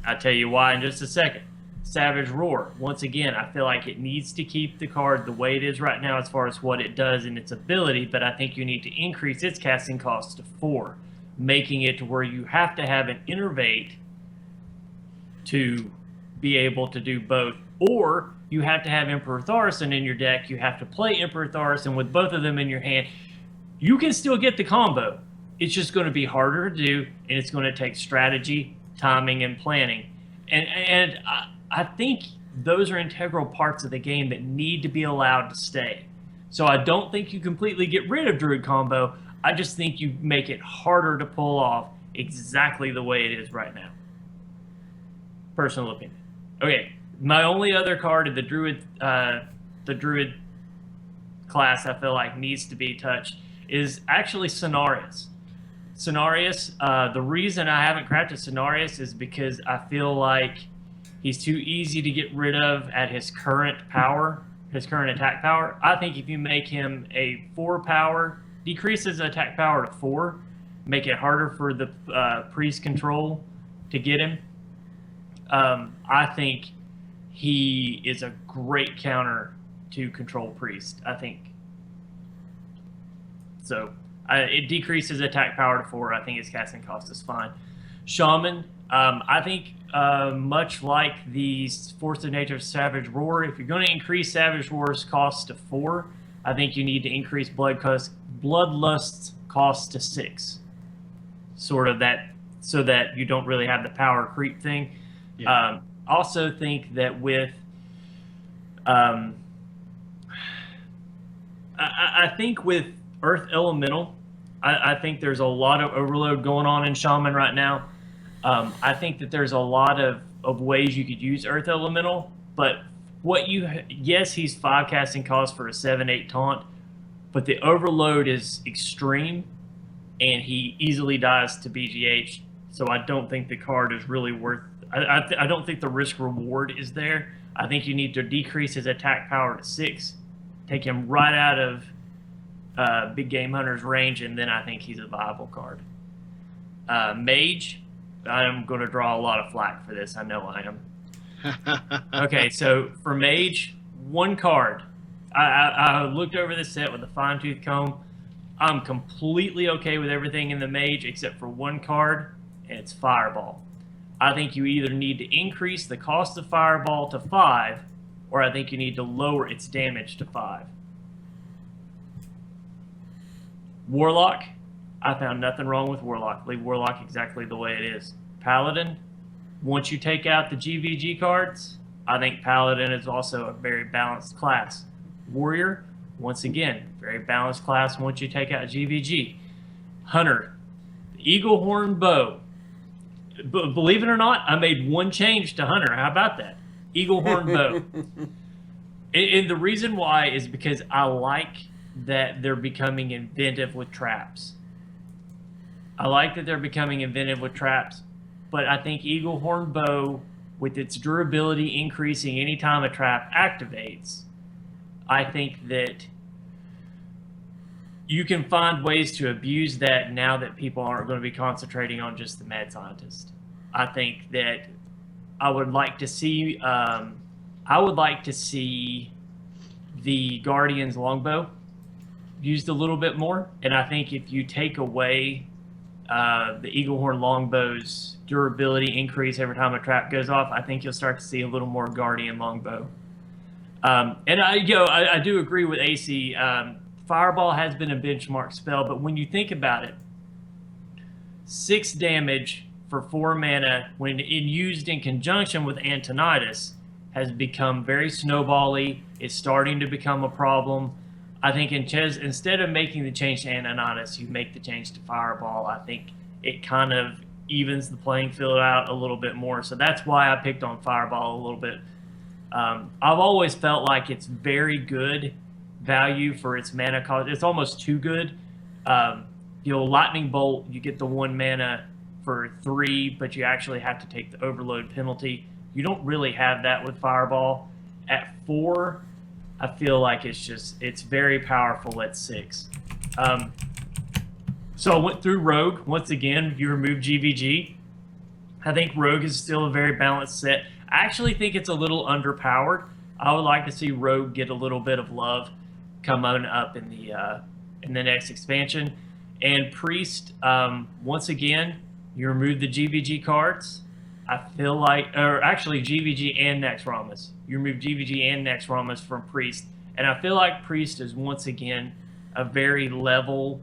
I'll tell you why in just a second. Savage Roar. Once again, I feel like it needs to keep the card the way it is right now as far as what it does and its ability, but I think you need to increase its casting cost to 4, making it to where you have to have an Innervate to be able to do both, or you have to have Emperor Thaurissan in your deck. You have to play Emperor Thaurissan with both of them in your hand. You can still get the combo. It's just going to be harder to do, and it's going to take strategy, timing, and planning. And I think those are integral parts of the game that need to be allowed to stay. So I don't think you completely get rid of Druid combo. I just think you make it harder to pull off exactly the way it is right now. Personal opinion. Okay. My only other card in the Druid class I feel like needs to be touched is actually Cenarius. Cenarius, the reason I haven't crafted Cenarius is because I feel like he's too easy to get rid of at his current power, his current attack power. I think if you make him a 4 power, decrease his attack power to 4, make it harder for the priest control to get him, I think he is a great counter to control priest, I think. So it decreases attack power to 4. I think his casting cost is fine. Shaman, I think much like the Force of Nature Savage Roar, if you're going to increase Savage Roar's cost to 4, I think you need to increase Bloodlust's cost to 6. Sort of that, so that you don't really have the power creep thing. Yeah. Also think that with, I think with Earth Elemental, I think there's a lot of overload going on in Shaman right now. I think that there's a lot of ways you could use Earth Elemental, but yes, he's 5 casting costs for a 7/8 taunt, but the overload is extreme, and he easily dies to BGH, so I don't think the card is really worth. I don't think the risk reward is there. I think you need to decrease his attack power to 6, take him right out of Big Game Hunter's range, and then I think he's a viable card. Mage, I'm going to draw a lot of flack for this. I know I am. Okay, so for Mage, 1 card. I looked over this set with a fine-tooth comb. I'm completely okay with everything in the Mage except for 1 card, and it's Fireball. I think you either need to increase the cost of Fireball to 5, or I think you need to lower its damage to 5. Warlock, I found nothing wrong with Warlock. Leave Warlock exactly the way it is. Paladin, Once you take out the GVG cards, I think Paladin is also a very balanced class. Warrior, once again, very balanced class once you take out GVG. Hunter, the Eagle Horn Bow. Believe it or not, I made one change to Hunter. How about that? Eagle Horn Bow. And the reason why is because I like that they're becoming inventive with traps. I like that they're becoming inventive with traps, but I think Eagle Horn Bow, with its durability increasing anytime a trap activates, I think that you can find ways to abuse that now that people aren't going to be concentrating on just the mad scientist. I think that I would like to see the Guardian's longbow used a little bit more, and I think if you take away the Eaglehorn longbow's durability increase every time a trap goes off, I think you'll start to see a little more Guardian longbow. And I do agree with AC. Fireball has been a benchmark spell, but when you think about it, 6 damage for 4 mana when used in conjunction with Antonidas has become very snowbally. It's starting to become a problem. I think instead of making the change to Antonidas, you make the change to Fireball. I think it kind of evens the playing field out a little bit more. So that's why I picked on Fireball a little bit. I've always felt like it's very good value for its mana cost. It's almost too good. Lightning Bolt, you get the 1 mana for 3, but you actually have to take the overload penalty. You don't really have that with Fireball. At 4, I feel like it's very powerful at 6. So I went through Rogue. Once again, you remove GVG. I think Rogue is still a very balanced set. I actually think it's a little underpowered. I would like to see Rogue get a little bit of love come on up in the next expansion. And Priest, once again, you remove the GVG cards. I feel like, or actually GVG and Naxxramas. You remove GVG and Naxxramas from Priest. And I feel like Priest is once again a very level,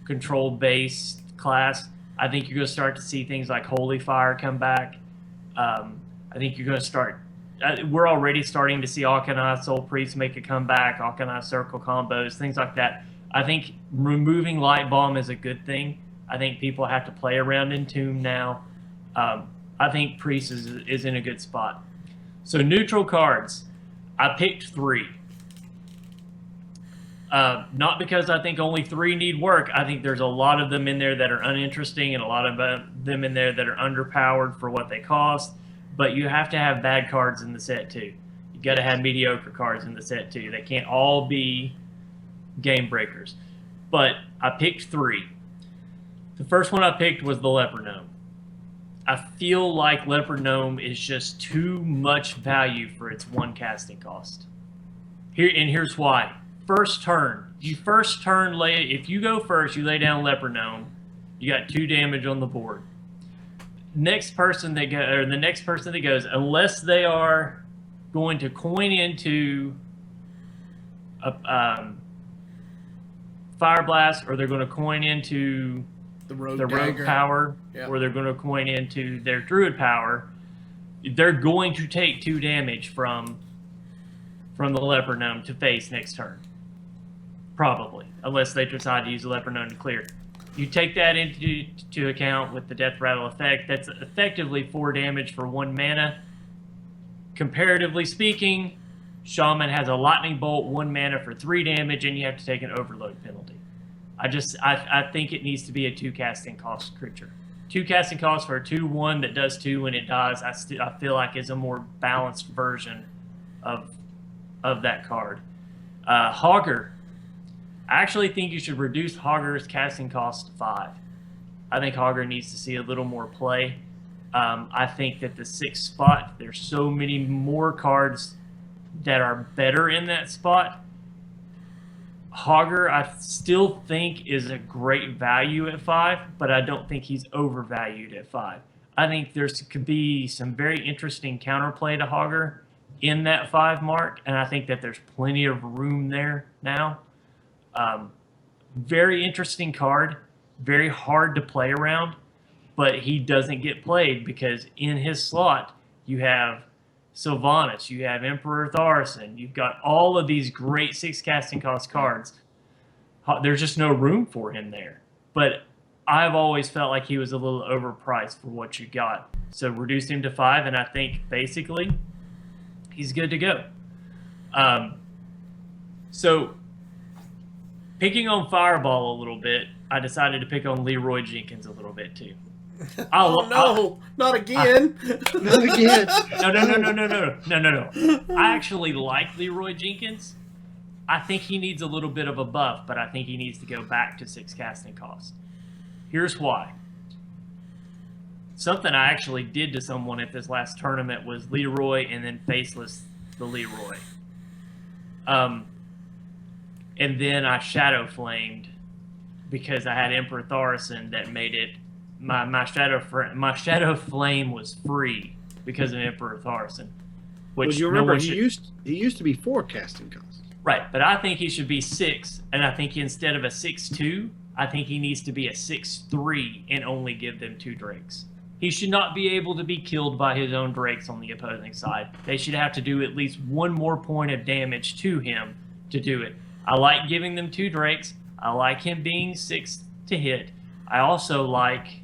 control-based class. I think you're going to start to see things like Holy Fire come back. I think you're going to start, we're already starting to see Alkanai Soul Priest make a comeback, Alkanai Circle combos, things like that. I think removing Light Bomb is a good thing. I think people have to play around in Tomb now. I think Priest is in a good spot. So neutral cards, I picked 3. Not because I think only 3 need work. I think there's a lot of them in there that are uninteresting and a lot of them in there that are underpowered for what they cost. But you have to have bad cards in the set too. You got to have mediocre cards in the set too. They can't all be game breakers. But I picked 3. The first one I picked was the Leper Gnome. I feel like Leper Gnome is just too much value for its 1 casting cost. Here's why. First turn. If you go first, you lay down Leper Gnome. You got 2 damage on the board. The next person that goes, unless they are going to coin into a Fire Blast, or they're going to coin into the Rogue power, or they're going to coin into their Druid power, they're going to take 2 damage from the Leper Gnome to face next turn. Probably, unless they decide to use the Leper Gnome to clear. You take that into account with the Death Rattle effect. That's effectively 4 damage for 1 mana. Comparatively speaking, Shaman has a Lightning Bolt, 1 mana for 3 damage, and you have to take an overload penalty. I think it needs to be a 2 casting cost creature. 2 casting cost for a 2/1 that does 2 when it dies. I feel like is a more balanced version of that card. Hogger. I actually think you should reduce Hogger's casting cost to 5. I think Hogger needs to see a little more play. I think that the 6th spot, there's so many more cards that are better in that spot. Hogger, I still think, is a great value at 5, but I don't think he's overvalued at 5. I think could be some very interesting counterplay to Hogger in that 5 mark, and I think that there's plenty of room there now. Very interesting card, very hard to play around, but he doesn't get played because in his slot you have Sylvanas, you have Emperor Thaurissan, you've got all of these great 6 casting cost cards. There's just no room for him there. But I've always felt like he was a little overpriced for what you got. So reduced him to 5, and I think basically he's good to go. So picking on Fireball a little bit, I decided to pick on Leroy Jenkins a little bit too.
Not again.
Not again.
No. I actually like Leroy Jenkins. I think he needs a little bit of a buff, but I think he needs to go back to 6 casting cost. Here's why. Something I actually did to someone at this last tournament was Leroy and then Faceless the Leroy. And then I Shadow Flamed because I had Emperor Thaurissan that made it my Shadow Flame was free because of Emperor Thaurissan. Which
you remember he used to be 4 casting costs.
Right, but I think he should be 6, and I think instead of a 6-2, I think he needs to be a 6-3 and only give them 2 drakes. He should not be able to be killed by his own drakes on the opposing side. They should have to do at least 1 more point of damage to him to do it. I like giving them 2 drakes. I like him being 6 to hit. I also like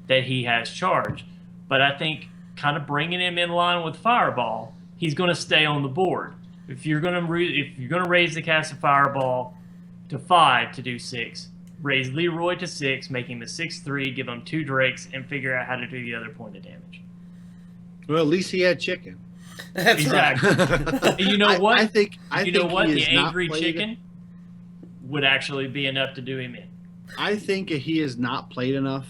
that he has charge. But I think kind of bringing him in line with Fireball, he's going to stay on the board. If you're going to raise the cast of Fireball to 5 to do 6, raise Leroy to 6, make him a 6-3, give him 2 drakes, and figure out how to do the other point of damage.
Well, at least he had chicken.
That's
exactly.
right.
You know what?
I think
The angry chicken would actually be enough to do him in.
I think he is not played enough.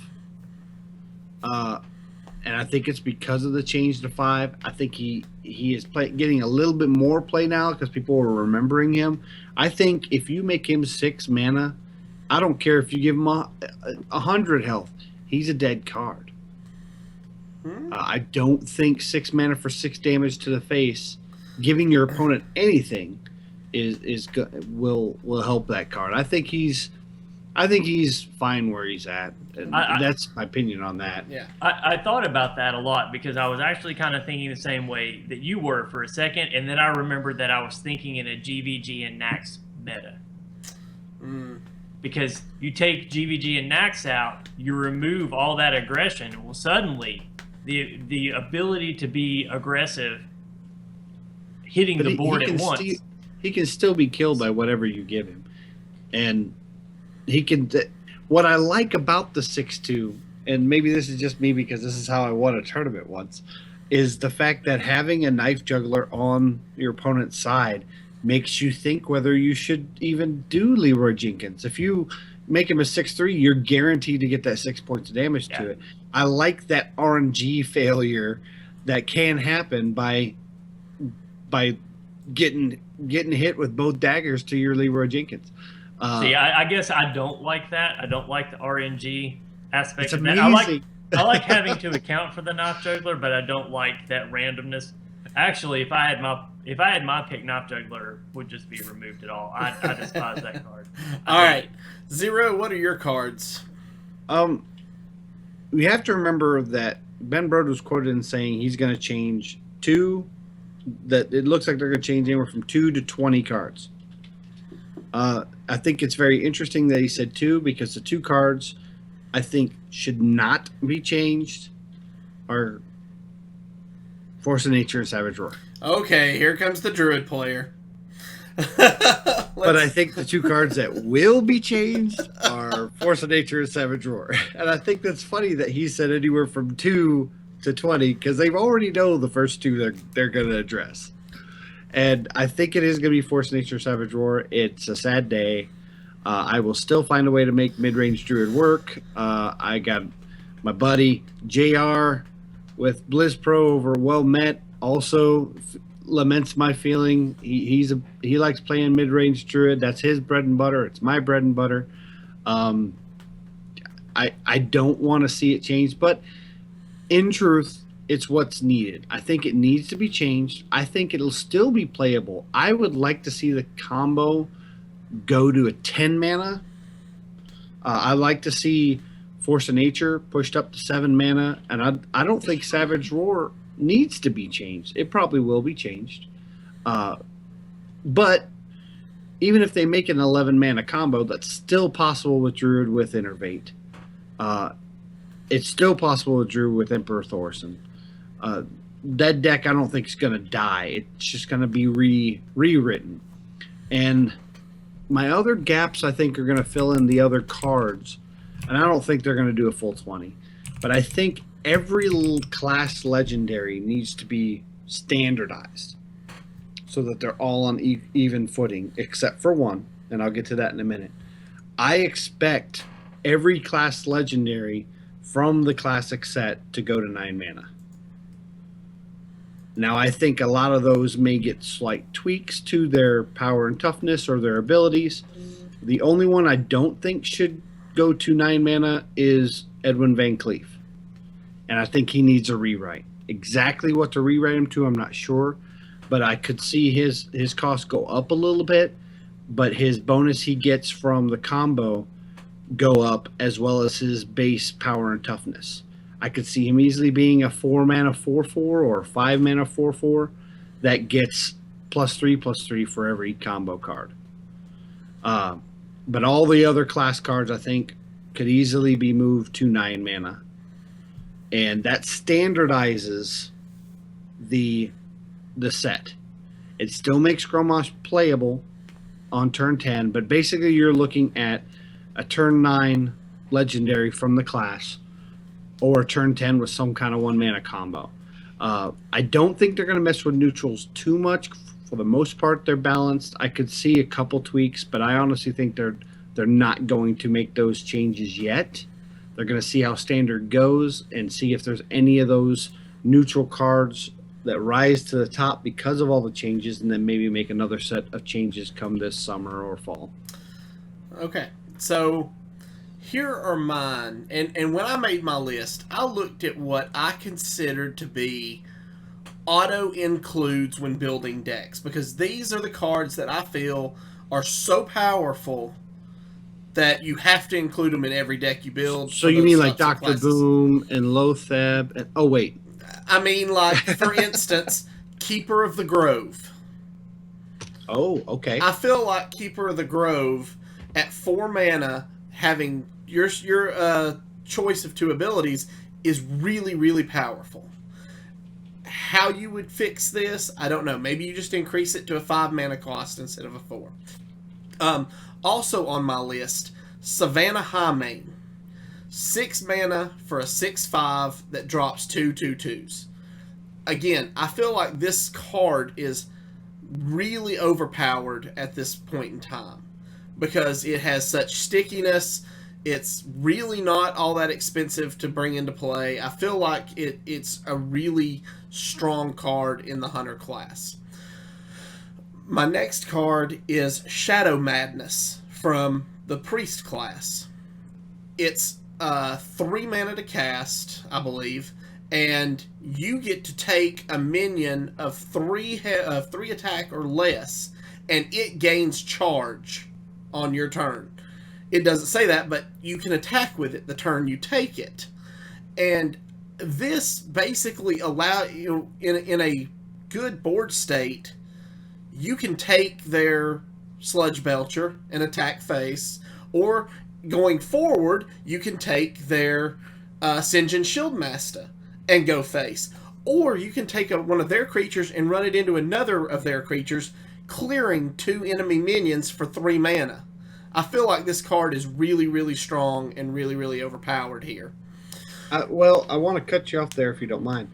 And I think it's because of the change to 5. I think he is getting a little bit more play now because people are remembering him. I think if you make him 6 mana, I don't care if you give him 100 health. He's a dead card. I don't think 6 mana for 6 damage to the face, giving your opponent anything, will help that card. I think he's fine where he's at. And that's my opinion on that.
Yeah.
I thought about that a lot because I was actually kind of thinking the same way that you were for a second, and then I remembered that I was thinking in a GVG and Nax meta. Because you take GVG and Nax out, you remove all that aggression. Well, suddenly, the ability to be aggressive, hitting the board at once.
He can still be killed by whatever you give him. And he can... What I like about the 6-2, and maybe this is just me because this is how I won a tournament once, is the fact that having a knife juggler on your opponent's side makes you think whether you should even do Leroy Jenkins. If you make him a 6-3, you're guaranteed to get that 6 points of damage to it. I like that RNG failure that can happen by getting hit with both daggers to your Leroy Jenkins.
See, I guess I don't like that. I don't like the RNG aspect of that.
Amazing.
I like having to account for the knife juggler, but I don't like that randomness. Actually, if I had my pick, knife juggler would just be removed at all. I despise that card.
All right, Zero. What are your cards?
We have to remember that Ben Brode was quoted in saying he's going to change 2. That it looks like they're going to change anywhere from 2 to 20 cards. I think it's very interesting that he said 2 because the 2 cards I think should not be changed are Force of Nature and Savage Roar.
Okay, here comes the Druid player.
But I think the 2 cards that will be changed are Force of Nature and Savage Roar. And I think that's funny that he said anywhere from 2 to 20 because they already know the first 2 they're going to address. And I think it is going to be Force of Nature Savage Roar. It's a sad day. I will still find a way to make mid-range Druid work. I got my buddy JR with Blizz Pro over Well Met. Also laments my feeling. He likes playing mid-range Druid. That's his bread and butter. It's my bread and butter. I don't want to see it changed, but in truth, it's what's needed. I think it needs to be changed. I think it'll still be playable. I would like to see the combo go to a 10 mana. I like to see Force of Nature pushed up to 7 mana, and I don't think Savage Roar needs to be changed. It probably will be changed. But even if they make an 11 mana combo, that's still possible with Druid with Innervate. It's still possible with Druid with Emperor Thorson. That deck I don't think is going to die. It's just going to be rewritten. And my other gaps I think are going to fill in the other cards. And I don't think they're going to do a full 20. But I think every class legendary needs to be standardized so that they're all on even footing, except for one. And I'll get to that in a minute. I expect every class legendary from the classic set to go to 9 mana. Now, I think a lot of those may get slight tweaks to their power and toughness or their abilities. The only one I don't think should go to 9 mana is Edwin Van Cleef. And I think he needs a rewrite. Exactly what to rewrite him to, I'm not sure. But I could see his cost go up a little bit. But his bonus he gets from the combo go up, as well as his base power and toughness. I could see him easily being a 4 mana 4/4 or 5 mana 4/4 that gets +3/+3 for every combo card. But all the other class cards I think could easily be moved to 9 mana. And that standardizes the set. It still makes Grommash playable on turn 10, but basically you're looking at a turn 9 legendary from the class or a turn 10 with some kind of 1 mana combo. I don't think they're going to mess with neutrals too much. For the most part, they're balanced. I could see a couple tweaks, but I honestly think they're not going to make those changes yet. They're going to see how standard goes and see if there's any of those neutral cards that rise to the top because of all the changes, and then maybe make another set of changes come this summer or fall.
Okay, so here are mine. And when I made my list, I looked at what I considered to be auto includes when building decks, because these are the cards that I feel are so powerful that you have to include them in every deck you build.
So you mean like Dr. Boom and Lotheb and oh wait.
I mean, like, for instance, Keeper of the Grove.
Oh, okay.
I feel like Keeper of the Grove at 4 mana, having your choice of 2 abilities, is really, really powerful. How you would fix this, I don't know. Maybe you just increase it to a 5 mana cost instead of a 4. Also on my list, Savannah Highmane. 6 mana for a 6/5 that drops 2/2/2s. Again, I feel like this card is really overpowered at this point in time because it has such stickiness. It's really not all that expensive to bring into play. I feel like it's a really strong card in the Hunter class. My next card is Shadow Madness from the Priest class. It's 3 mana to cast, I believe, and you get to take a minion of 3 attack or less, and it gains charge on your turn. It doesn't say that, but you can attack with it the turn you take it. And this basically allows you, in a good board state, you can take their Sludge Belcher and attack face, or going forward, you can take their Sinjin Shieldmaster and go face. Or you can take one of their creatures and run it into another of their creatures, clearing 2 enemy minions for 3 mana. I feel like this card is really, really strong and really, really overpowered here.
Well, I want to cut you off there if you don't mind.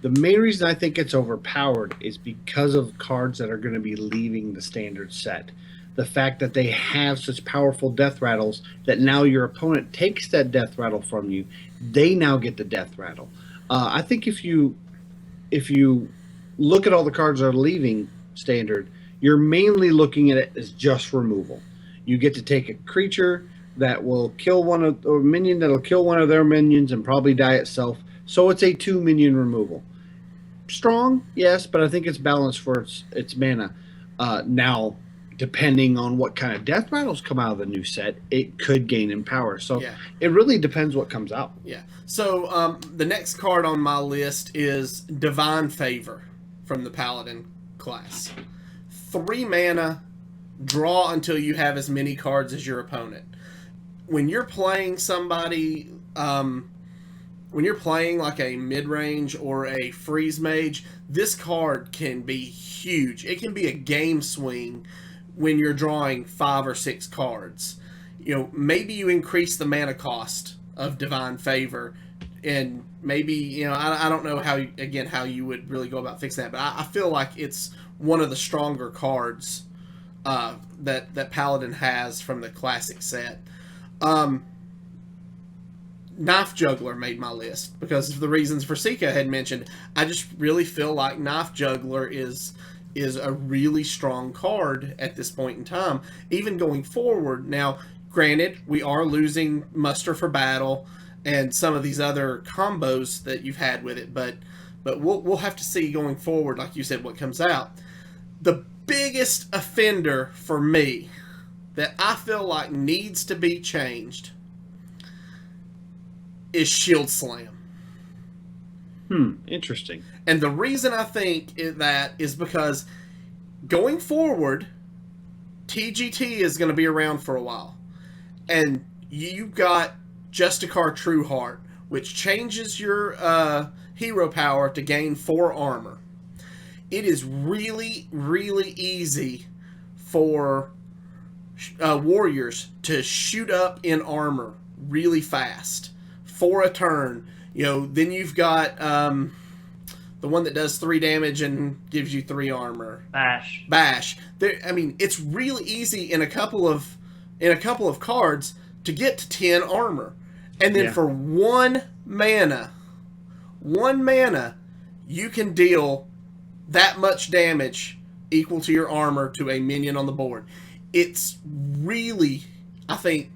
The main reason I think it's overpowered is because of cards that are going to be leaving the standard set. The fact that they have such powerful death rattles that now your opponent takes that death rattle from you, they now get the death rattle. I think if you look at all the cards that are leaving standard, you're mainly looking at it as just removal. You get to take a creature that will kill or a minion that'll kill one of their minions and probably die itself. So it's a 2 minion removal. Strong, yes, but I think it's balanced for its mana. Now, depending on what kind of death battles come out of the new set, it could gain in power. So
Yeah.
it really depends what comes out.
Yeah. So the next card on my list is Divine Favor from the Paladin class. 3 mana, draw until you have as many cards as your opponent. When you're playing somebody, when you're playing like a mid-range or a freeze mage, this card can be huge. It can be a game swing when you're drawing 5 or 6 cards. You know, maybe you increase the mana cost of Divine Favor, and maybe, you know, I don't know how you would really go about fixing that, but I feel like it's one of the stronger cards that Paladin has from the classic set. Knife Juggler made my list because of the reasons Versika had mentioned. I just really feel like Knife Juggler is a really strong card at this point in time, even going forward. Now, granted, we are losing Muster for Battle and some of these other combos that you've had with it, but we'll have to see going forward, like you said, what comes out. The biggest offender for me that I feel like needs to be changed is Shield Slam.
Interesting.
And the reason I think that is because going forward, TGT is going to be around for a while. And you've got Justicar Trueheart, which changes your hero power to gain 4 armor. It is really, really easy for warriors to shoot up in armor really fast for a turn. You know, then you've got the one that does 3 damage and gives you 3 armor. Bash. I mean, it's really easy in a couple of cards to get to 10 armor. And then for 1 mana, you can deal that much damage equal to your armor to a minion on the board. It's really, I think,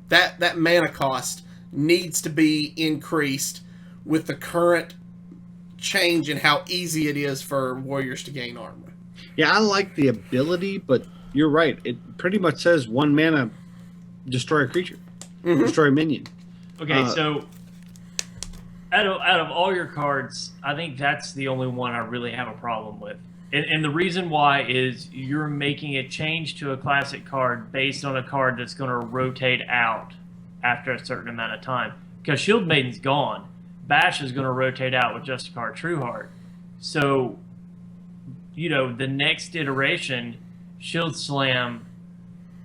that mana cost needs to be increased with the current change in how easy it is for warriors to gain armor.
Yeah, I like the ability, but you're right. It pretty much says 1 mana, destroy a creature, destroy a minion.
Okay, so out of all your cards, I think that's the only one I really have a problem with. And the reason why is you're making a change to a classic card based on a card that's going to rotate out after a certain amount of time. Because Shield Maiden's gone. Bash is going to rotate out with Justicar Trueheart. So, you know, the next iteration, Shield Slam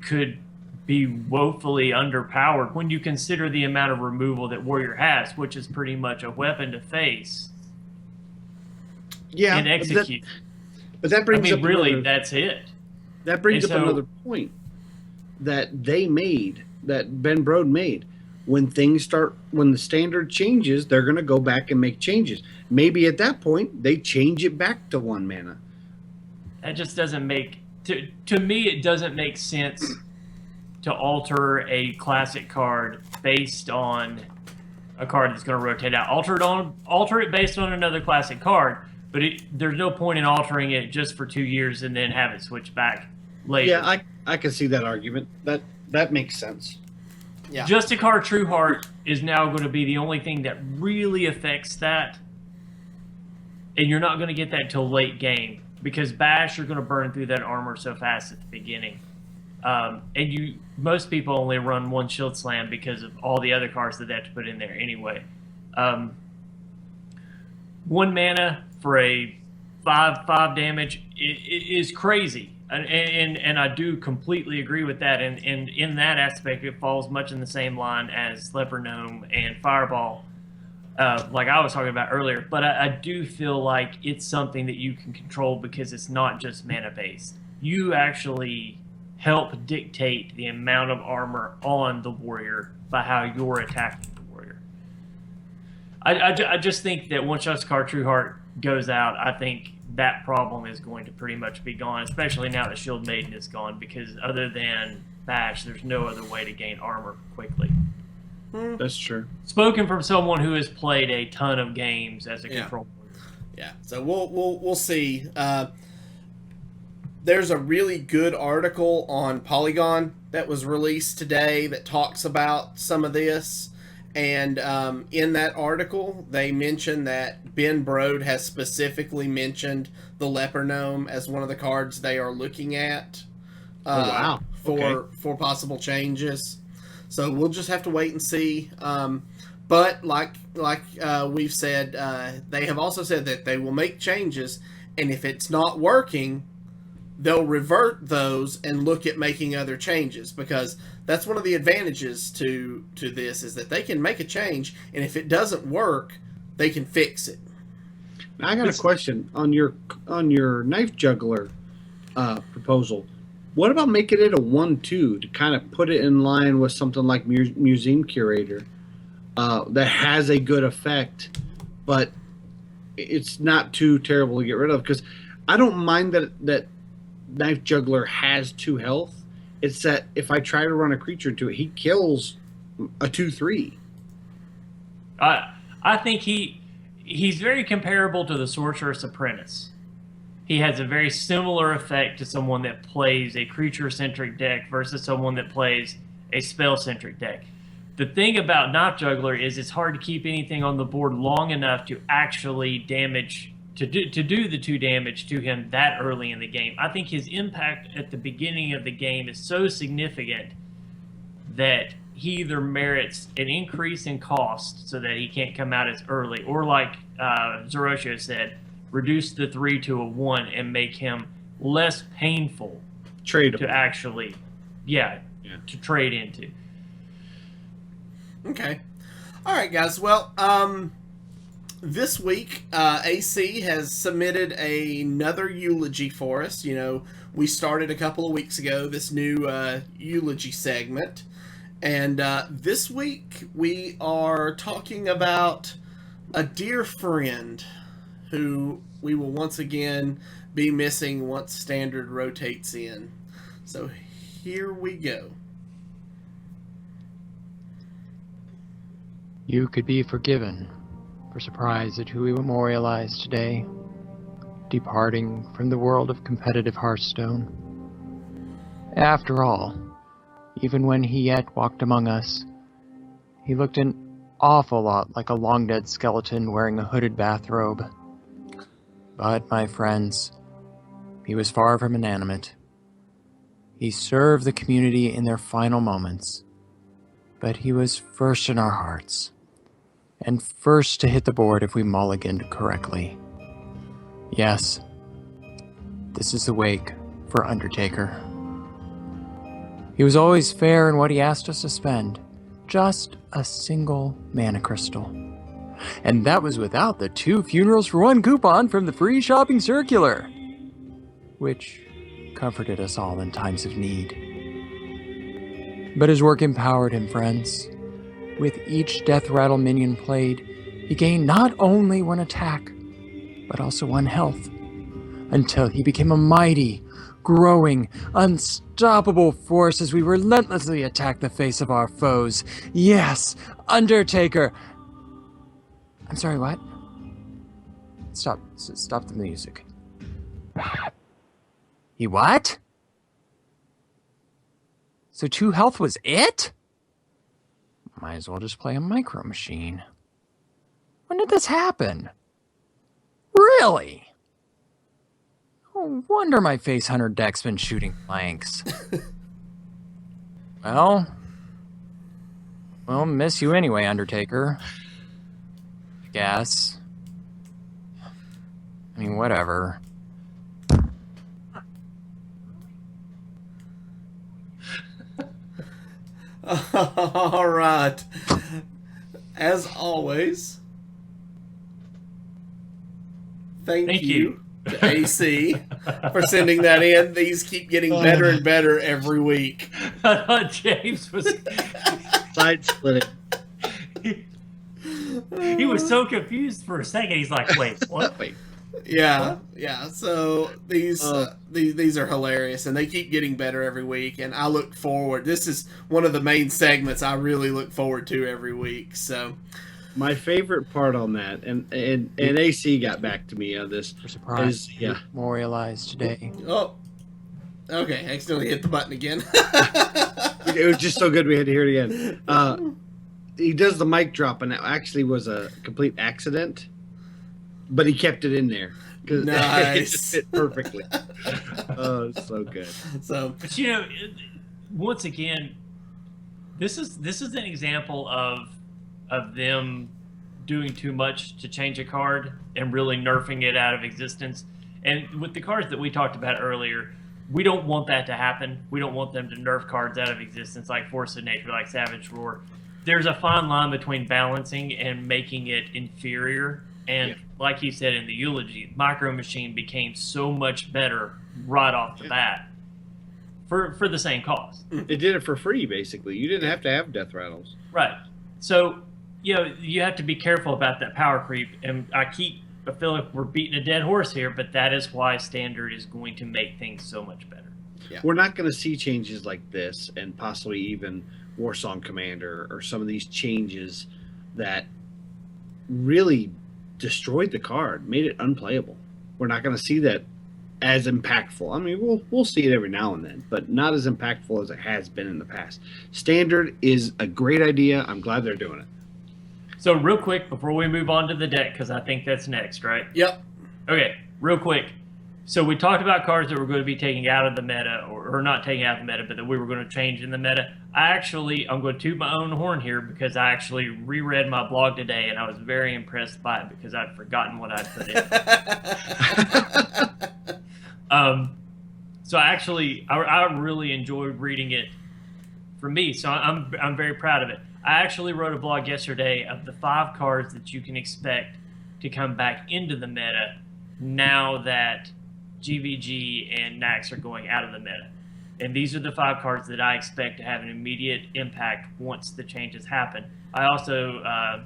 could be woefully underpowered when you consider the amount of removal that Warrior has, which is pretty much a weapon to face and execute.
But that brings up
really,
another,
that's it.
That brings up another point that they made, that Ben Brode made. When the standard changes, they're going to go back and make changes. Maybe at that point, they change it back to 1 mana.
That just doesn't make, to me, it doesn't make sense to alter a classic card based on a card that's going to rotate out. Alter it based on another classic card, but there's no point in altering it just for 2 years and then have it switch back later.
Yeah, I can see that argument. That makes sense.
Yeah.
Justicar Trueheart is now going to be the only thing that really affects that, and you're not going to get that till late game because Bash, you're going to burn through that armor so fast at the beginning. And most people only run 1 Shield Slam because of all the other cards that they have to put in there anyway. 1 mana for a 5 damage is crazy. And I do completely agree with that. And in that aspect, it falls much in the same line as Leper Gnome and Fireball, like I was talking about earlier. But I do feel like it's something that you can control because it's not just mana-based. You actually help dictate the amount of armor on the warrior by how you're attacking the warrior. I just think that once Justicar Trueheart goes out, I think that problem is going to pretty much be gone, especially now that Shield Maiden is gone, because other than Bash, there's no other way to gain armor quickly.
That's true.
Spoken from someone who has played a ton of games as a control warrior.
Yeah, so we'll see. there's a really good article on Polygon that was released today that talks about some of this. And in that article, they mention that Ben Brode has specifically mentioned the Leper Gnome as one of the cards they are looking at for possible changes. So we'll just have to wait and see. But like we've said, they have also said that they will make changes, and if it's not working, they'll revert those and look at making other changes, because that's one of the advantages to this, is that they can make a change, and if it doesn't work, they can fix it.
Now, I got a question on your knife juggler proposal. What about making it a 1/2 to kind of put it in line with something like Museum Curator that has a good effect, but it's not too terrible to get rid of? Because I don't mind that Knife Juggler has 2 health. It's that if I try to run a creature into it, he kills a 2/3.
I think he's very comparable to the Sorcerer's Apprentice. He has a very similar effect to someone that plays a creature-centric deck versus someone that plays a spell-centric deck. The thing about Knife Juggler is it's hard to keep anything on the board long enough to actually damage, to do the 2 damage to him that early in the game. I think his impact at the beginning of the game is so significant that he either merits an increase in cost so that he can't come out as early, or like Zeroshio said, reduce the 3 to a 1 and make him less painful
Tradable.
to actually, to trade into.
Okay. All right, guys. Well, this week, AC has submitted another eulogy for us. You know, we started a couple of weeks ago this new eulogy segment. And this week, we are talking about a dear friend who we will once again be missing once Standard rotates in. So here we go.
You could be forgiven for surprise at who we memorialize today, departing from the world of competitive Hearthstone. After all, even when he yet walked among us, he looked an awful lot like a long-dead skeleton wearing a hooded bathrobe. But, my friends, he was far from inanimate. He served the community in their final moments, but he was first in our hearts, and first to hit the board if we mulliganed correctly. Yes, this is the wake for Undertaker. He was always fair in what he asked us to spend, just a single mana crystal. And that was without the 2 funerals for 1 coupon from the free shopping circular, which comforted us all in times of need. But his work empowered him, friends. With each death rattle minion played, he gained not only 1 attack, but also 1 health, until he became a mighty, growing, unstoppable force as we relentlessly attacked the face of our foes. Yes, Undertaker! I'm sorry, what? Stop the music. He what? So 2 health was it? Might as well just play a micro machine. When did this happen? Really? No wonder my face hunter deck's been shooting blanks. Well, miss you anyway, Undertaker. I guess. I mean, whatever.
All right. As always, thank you to AC for sending that in. These keep getting better and better every week.
I thought James was...
Side splitting.
He was so confused for a second. He's like, wait, what?
Wait.
Yeah. So these are hilarious, and they keep getting better every week. And I look forward. This is one of the main segments I really look forward to every week. So
my favorite part on that, and AC got back to me on this.
For surprise,
yeah.
memorialized today.
Oh, Okay, I accidentally hit the button again.
It was just so good we had to hear it again. He does the mic drop, and it actually was a complete accident, but he kept it in there.
Nice.
It just fit perfectly. Oh, it's so good.
So,
But you know, once again, this is an example of them doing too much to change a card and really nerfing it out of existence. And with the cards that we talked about earlier, we don't want that to happen. We don't want them to nerf cards out of existence like Force of Nature, like Savage Roar. There's a fine line between balancing and making it inferior. And like you said in the eulogy, Micro Machine became so much better right off the bat for the same cost.
It did it for free, basically. You didn't have to have death rattles.
Right. So, you know, you have to be careful about that power creep. And I feel like we're beating a dead horse here, but that is why Standard is going to make things so much better.
Yeah.
We're not going to see changes like this, and possibly even Warsong Commander, or some of these changes that really destroyed the card, made it unplayable. We're not going to see that as impactful. I mean, we'll see it every now and then, but not as impactful as it has been in the past. Standard is a great idea. I'm glad they're doing it.
So real quick, before we move on to the deck, because I think that's next, right?
yep.
Okay, real quick. So we talked about cards that were going to be taken out of the meta, or not taken out of the meta, but that we were going to change in the meta. I'm going to toot my own horn here because I actually reread my blog today, and I was very impressed by it because I'd forgotten what I'd put in. So I really enjoyed reading it for me, so I'm very proud of it. I actually wrote a blog yesterday of the 5 cards that you can expect to come back into the meta now that GVG and Nax are going out of the meta. And these are the 5 cards that I expect to have an immediate impact once the changes happen. I also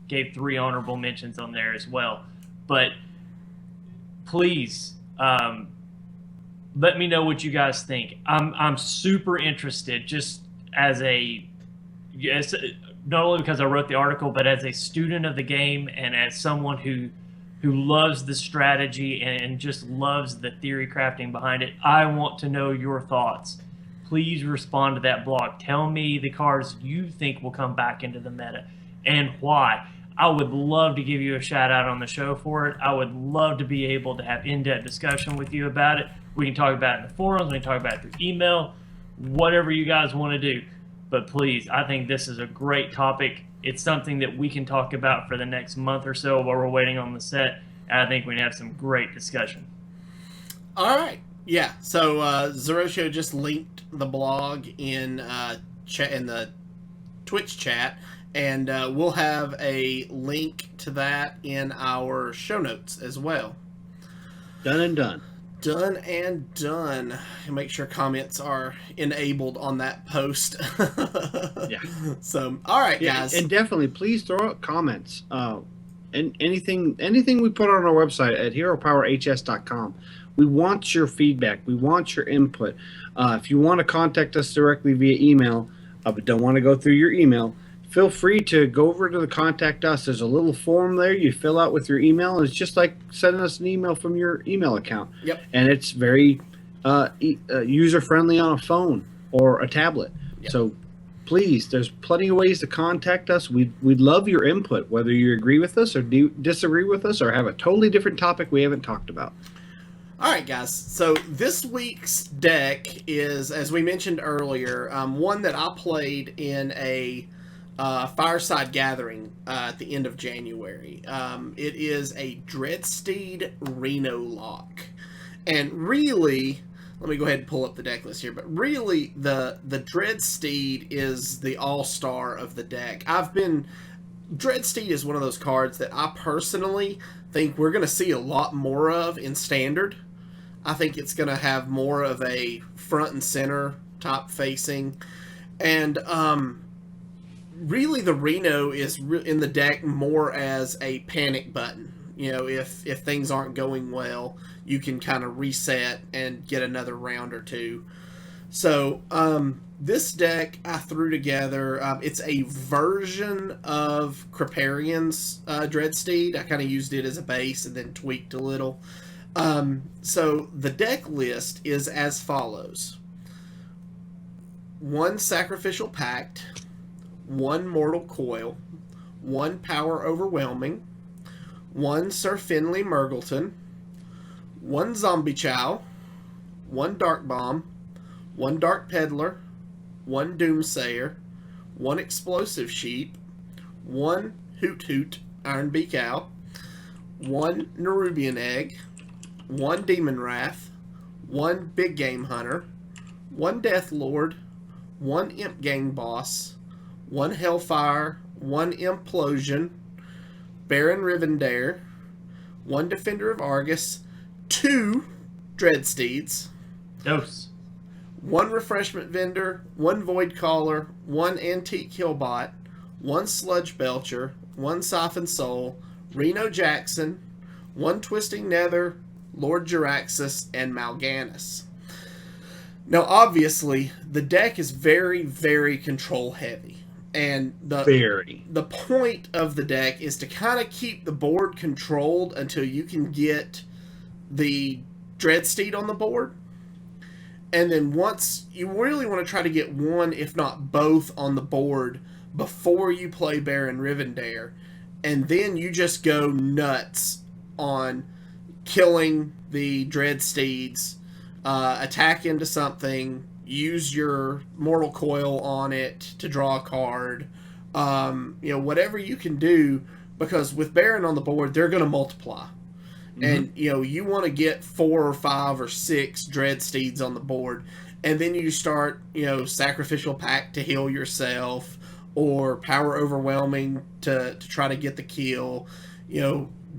gave 3 honorable mentions on there as well. But please let me know what you guys think. I'm super interested, just as not only because I wrote the article, but as a student of the game and as someone who loves the strategy and just loves the theory crafting behind it. I want to know your thoughts. Please respond to that blog. Tell me the cards you think will come back into the meta and why. I would love to give you a shout out on the show for it. I would love to be able to have in-depth discussion with you about it. We can talk about it in the forums. We can talk about it through email, whatever you guys want to do. But please, I think this is a great topic. It's something that we can talk about for the next month or so while we're waiting on the set. And I think we can have some great discussion.
All right. Yeah. So Zeroshio just linked the blog in the Twitch chat, and we'll have a link to that in our show notes as well.
Done and done.
Done and done. Make sure comments are enabled on that post.
Yeah.
So, all right, guys.
And definitely, please throw out comments. And anything we put on our website at heropowerhs.com. We want your feedback. We want your input. If you want to contact us directly via email, but don't want to go through your email, feel free to go over to the Contact Us. There's a little form there you fill out with your email. And it's just like sending us an email from your email account.
Yep.
And it's very user-friendly on a phone or a tablet.
Yep.
So please, there's plenty of ways to contact us. We'd love your input, whether you agree with us or disagree with us or have a totally different topic we haven't talked about.
All right, guys. So this week's deck is, as we mentioned earlier, one that I played in a Fireside Gathering at the end of January. It is a Dreadsteed Reno Lock. And really, let me go ahead and pull up the deck list here, but really the Dreadsteed is the all-star of the deck. Dreadsteed is one of those cards that I personally think we're going to see a lot more of in Standard. I think it's going to have more of a front and center top facing. And really the Reno is in the deck more as a panic button. You know, if things aren't going well, you can kind of reset and get another round or two. So this deck I threw together. It's a version of Kriparian's Dreadsteed. I kind of used it as a base and then tweaked a little. So the deck list is as follows: 1 Sacrificial Pact, 1 Mortal Coil, 1 Power Overwhelming, 1 Sir Finley Murgleton, 1 Zombie Chow, 1 Dark Bomb, 1 Dark Peddler, 1 Doomsayer, 1 Explosive Sheep, 1 Hoot Hoot Ironbeak Owl, 1 Nerubian Egg, 1 Demon Wrath, 1 Big Game Hunter, 1 Death Lord, 1 Imp Gang Boss, 1 Hellfire, 1 Implosion, Baron Rivendare, 1 Defender of Argus, 2 Dreadsteeds,
Dose.
1 Refreshment Vendor, 1 Void Caller, 1 Antique Killbot, 1 Sludge Belcher, 1 Siphon Soul, Reno Jackson, 1 Twisting Nether, Lord Jiraxis, and Mal'Ganis. Now, obviously, the deck is very, very control heavy. And the point of the deck is to kind of keep the board controlled until you can get the Dreadsteed on the board. And then once you really want to try to get one, if not both, on the board before you play Baron Rivendare. And then you just go nuts on killing the Dreadsteeds, attack into something, use your Mortal Coil on it to draw a card, whatever you can do, because with Baron on the board, they're going to multiply. Mm-hmm. And, you want to get 4 or 5 or 6 Dreadsteeds on the board, and then you start, Sacrificial Pact to heal yourself, or Power Overwhelming to try to get the kill.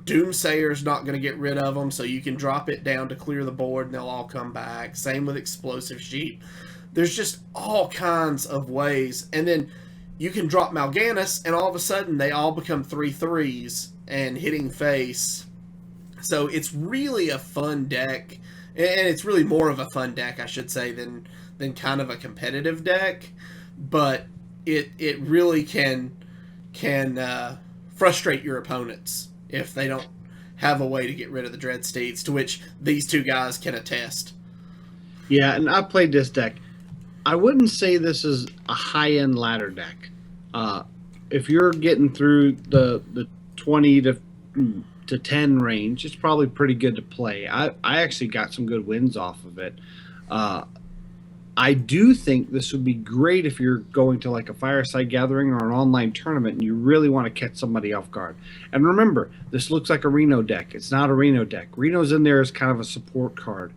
Doomsayer's not going to get rid of them, so you can drop it down to clear the board and they'll all come back. Same with Explosive Sheep. There's just all kinds of ways. And then you can drop Mal'Ganis and all of a sudden they all become 3/3s and hitting face. So it's really a fun deck. And it's really more of a fun deck, I should say, than kind of a competitive deck. But it really can frustrate your opponents if they don't have a way to get rid of the Dreadsteeds, to which these two guys can attest.
Yeah, and I played this deck. I wouldn't say this is a high-end ladder deck. If you're getting through the 20 to 10 range, it's probably pretty good to play. I actually got some good wins off of it. I do think this would be great if you're going to like a fireside gathering or an online tournament and you really want to catch somebody off guard. And remember, this looks like a Reno deck. It's not a Reno deck. Reno's in there as kind of a support card.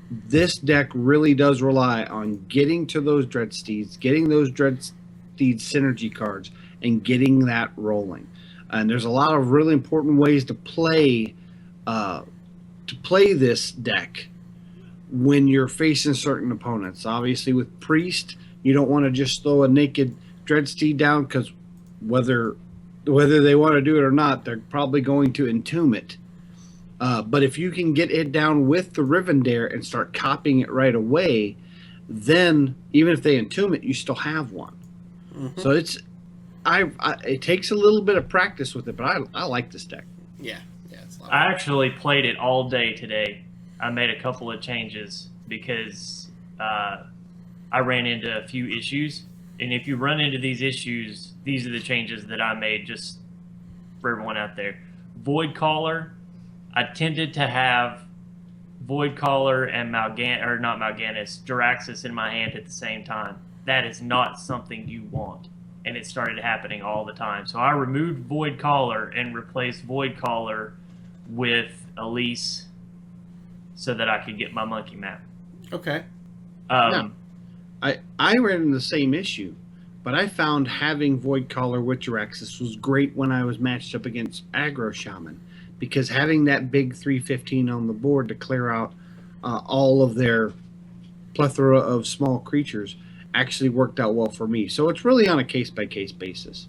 This deck really does rely on getting to those Dreadsteeds, getting those Dreadsteed synergy cards, and getting that rolling. And there's a lot of really important ways to play this deck when you're facing certain opponents. Obviously, with Priest, you don't want to just throw a naked Dreadsteed down, because whether they want to do it or not, they're probably going to entomb it. But if you can get it down with the Rivendare and start copying it right away, then even if they entomb it, you still have one. Mm-hmm. So it takes a little bit of practice with it, but I like this deck.
Yeah, it's a lot.
I actually played it all day today. I made a couple of changes because I ran into a few issues. And if you run into these issues, these are the changes that I made just for everyone out there. Void Caller, I tended to have Void Caller and Jiraxis in my hand at the same time. That is not something you want. And it started happening all the time. So I removed Void Caller and replaced Void Caller with Elise, so that I could get my monkey map.
Okay.
I ran into the same issue, but I found having Void Caller with Jiraxis was great when I was matched up against Aggro Shaman, because having that big 3/15 on the board to clear out all of their plethora of small creatures actually worked out well for me. So it's really on a case-by-case basis.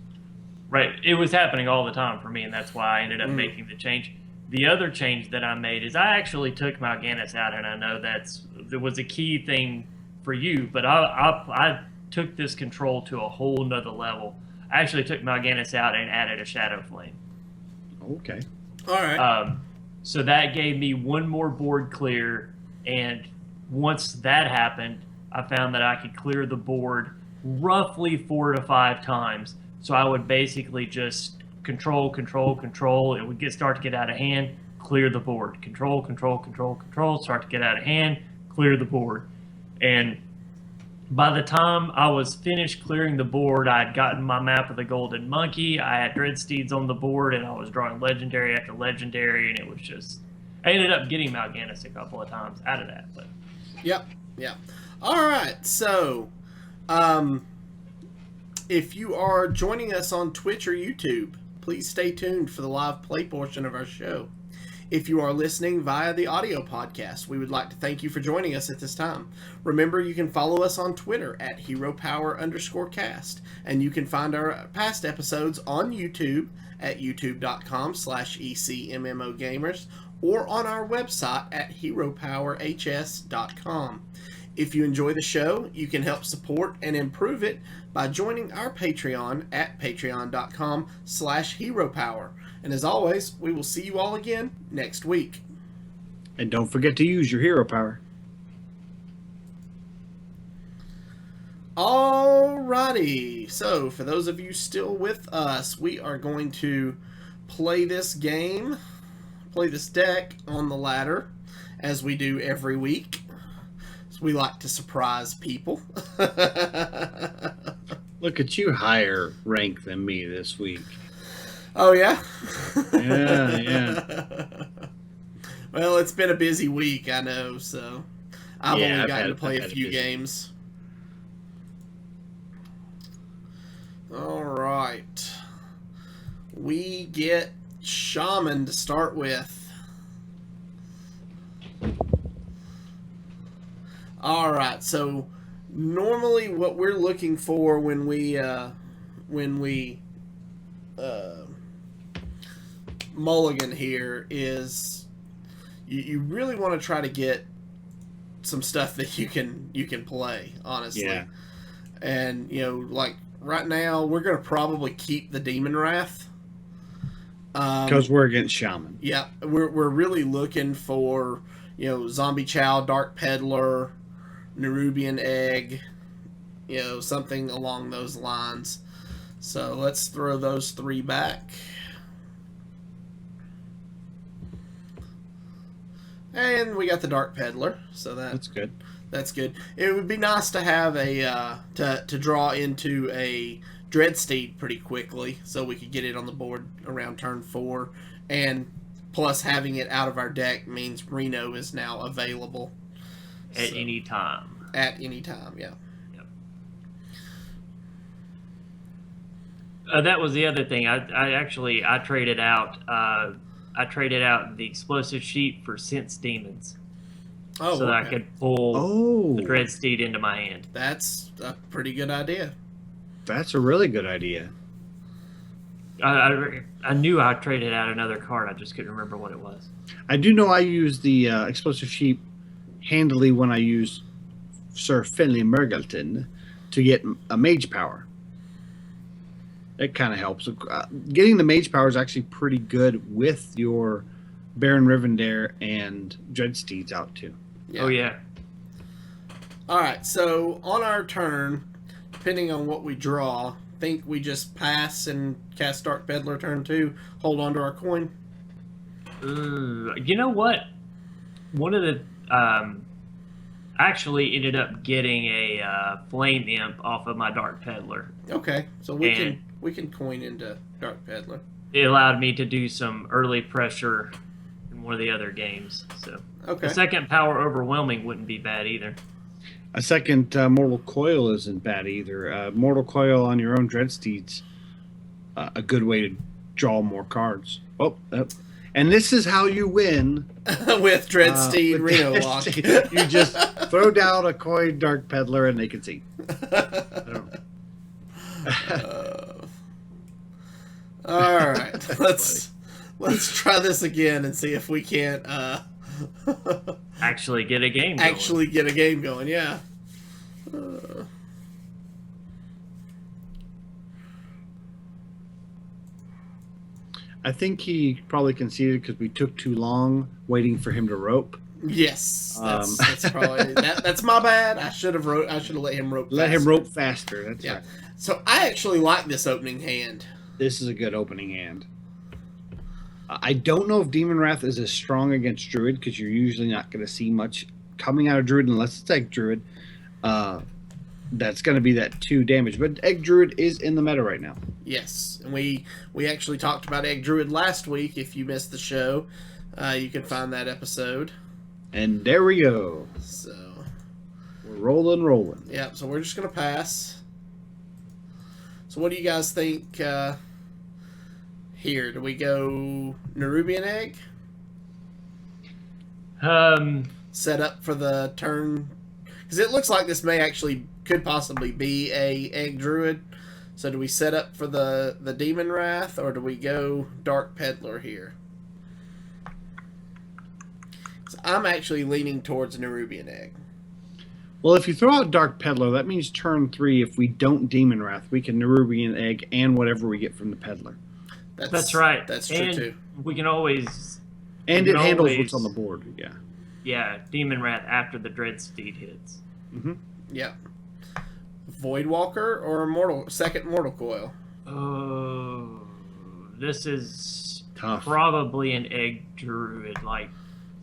Right. It was happening all the time for me, and that's why I ended up making the change. The other change that I made is I actually took Mal'Ganis out, and I know there was a key thing for you, but I took this control to a whole nother level. I actually took Mal'Ganis out and added a Shadow Flame.
Okay.
All right.
So that gave me one more board clear, and once that happened, I found that I could clear the board roughly 4 to 5 times. So I would basically just control. It would start to get out of hand, clear the board. Control. Start to get out of hand, clear the board. And by the time I was finished clearing the board, I had gotten my map of the Golden Monkey. I had Dreadsteeds on the board, and I was drawing legendary after legendary, and it was just... I ended up getting Mal'Ganis a couple of times out of that. But
Yep. All right, so if you are joining us on Twitch or YouTube, please stay tuned for the live play portion of our show. If you are listening via the audio podcast, we would like to thank you for joining us at this time. Remember, you can follow us on Twitter at HeroPower_cast, and you can find our past episodes on YouTube at youtube.com/ECMMOGamers or on our website at HeroPowerHS.com. If you enjoy the show, you can help support and improve it by joining our Patreon at patreon.com/HeroPower. And as always, we will see you all again next week.
And don't forget to use your hero power.
Alrighty, so for those of you still with us, we are going to play this deck on the ladder, as we do every week. So we like to surprise people.
Look at you, higher rank than me this week.
Oh, yeah?
Yeah.
Well, it's been a busy week, I know, so I've only gotten to play a few games. Alright. We get Shaman to start with. Alright, so normally what we're looking for when we mulligan here is you really want to try to get some stuff that you can play, honestly.
Yeah.
And like right now we're gonna probably keep the Demon Wrath
Because we're against Shaman.
Yeah, we're really looking for Zombie Chow, Dark Peddler, Nerubian Egg, something along those lines. So let's throw those 3 back. And we got the Dark Peddler, so that's
good.
That's good. It would be nice to have a to draw into a Dreadsteed pretty quickly, so we could get it on the board around turn 4. And plus, having it out of our deck means Reno is now available
at any time.
At any time, yeah.
That was the other thing. I traded out. I traded out the explosive sheep for Sense Demons, so that I could pull the Dreadsteed into my hand.
That's a pretty good idea.
That's a really good idea.
I knew I traded out another card. I just couldn't remember what it was.
I do know I use the explosive sheep handily when I use Sir Finley Mergelton to get a mage power. It kind of helps. Getting the mage power is actually pretty good with your Baron Rivendare and Dreadsteeds out too.
Yeah.
Oh yeah.
All right. So on our turn, depending on what we draw, think we just pass and cast Dark Peddler turn 2, hold on to our coin.
You know what? One of the actually ended up getting a Flame Imp off of my Dark Peddler.
Okay, so we can coin into Dark Peddler.
It allowed me to do some early pressure in one of the other games. So
okay.
The second power overwhelming wouldn't be bad either.
A second Mortal Coil isn't bad either. Mortal Coil on your own Dreadsteeds, a good way to draw more cards. And this is how you win
with Dreadsteed Reno Lock.
You just throw down a coin Dark Peddler and they can see.
All right, let's try this again and see if we can't
actually get a game
going. Yeah.
I think he probably conceded because we took too long waiting for him to rope.
Yes, that's probably that's my bad. I should have let him rope.
Let him
faster.
rope faster. That's right.
So I actually like this opening hand.
This is a good opening hand. I don't know if Demon Wrath is as strong against Druid because you're usually not going to see much coming out of Druid unless it's Egg Druid. That's going to be that 2 damage. But Egg Druid is in the meta right now.
Yes, and we actually talked about Egg Druid last week. If you missed the show, you can find that episode.
And there we go.
So
we're rolling.
Yeah, so we're just going to pass. So what do you guys think here? Do we go Nerubian Egg? Set up for the turn? Because it looks like this could possibly be a Egg Druid. So do we set up for the Demon Wrath, or do we go Dark Peddler here? So I'm actually leaning towards Nerubian Egg.
Well, if you throw out Dark Peddler, that means turn 3, if we don't Demon Wrath, we can Nerubian Egg and whatever we get from the Peddler.
That's right.
That's true, too.
We can always...
And it handles what's on the board, yeah.
Yeah, Demon Wrath after the Dreadsteed hits.
Mm-hmm.
Yeah. Voidwalker or second Mortal Coil?
Oh, this is
tough.
Probably an Egg Druid, like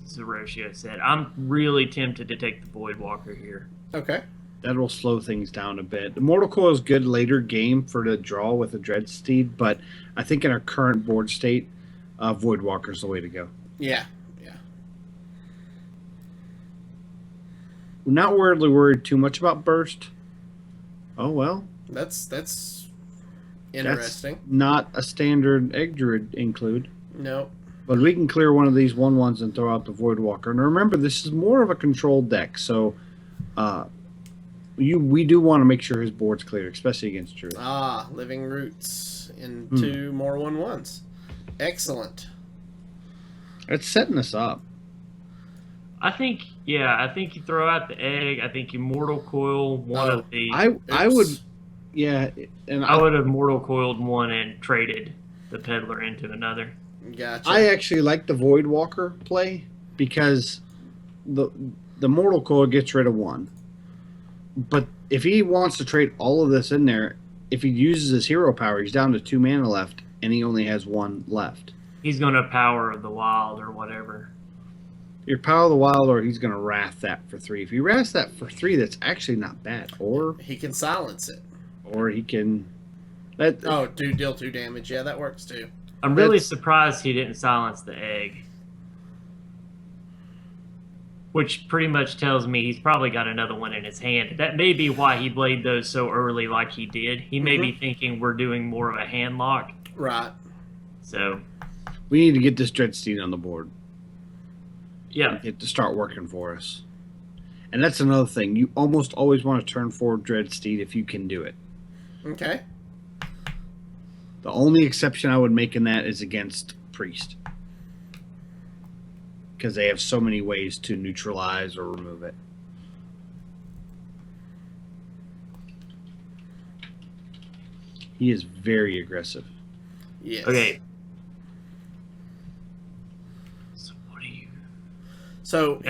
Zeroshio said. I'm really tempted to take the Voidwalker here.
Okay.
That will slow things down a bit. The Mortal Coil is good later game for the draw with the Dreadsteed, but I think in our current board state, Voidwalker is the way to go.
Yeah.
We're not weirdly worried too much about Burst. Oh, well.
That's interesting.
That's not a standard Egg Druid include.
No.
But we can clear one of these 1/1s and throw out the Voidwalker. And remember, this is more of a controlled deck, so we do want to make sure his board's clear, especially against Druid.
Living Roots into more 1/1s. Excellent.
It's setting us up.
I think you throw out the egg. I think you Mortal Coil one of the...
I would... Yeah, and
I would have Mortal Coiled one and traded the Peddler into another.
Gotcha.
I actually like the Voidwalker play because the Mortal Coil gets rid of 1. But if he wants to trade all of this in there, if he uses his hero power, he's down to 2 mana left, and he only has 1 left.
He's going to Power of the Wild or whatever.
Your Power of the Wild, or he's going to Wrath that for 3. If he Wraths that for 3, that's actually not bad. Or
he can silence it.
Or he can...
deal 2 damage. Yeah, that works too.
I'm really surprised he didn't silence the egg. Which pretty much tells me he's probably got another one in his hand. That may be why he played those so early like he did. He may be thinking we're doing more of a hand lock.
Right.
So...
we need to get this Dreadsteed on the board.
Yeah.
Get to start working for us. And that's another thing. You almost always want to turn forward Dreadsteed if you can do it.
Okay.
The only exception I would make in that is against Priest. Because they have so many ways to neutralize or remove it. He is very aggressive.
Yes.
Okay.
So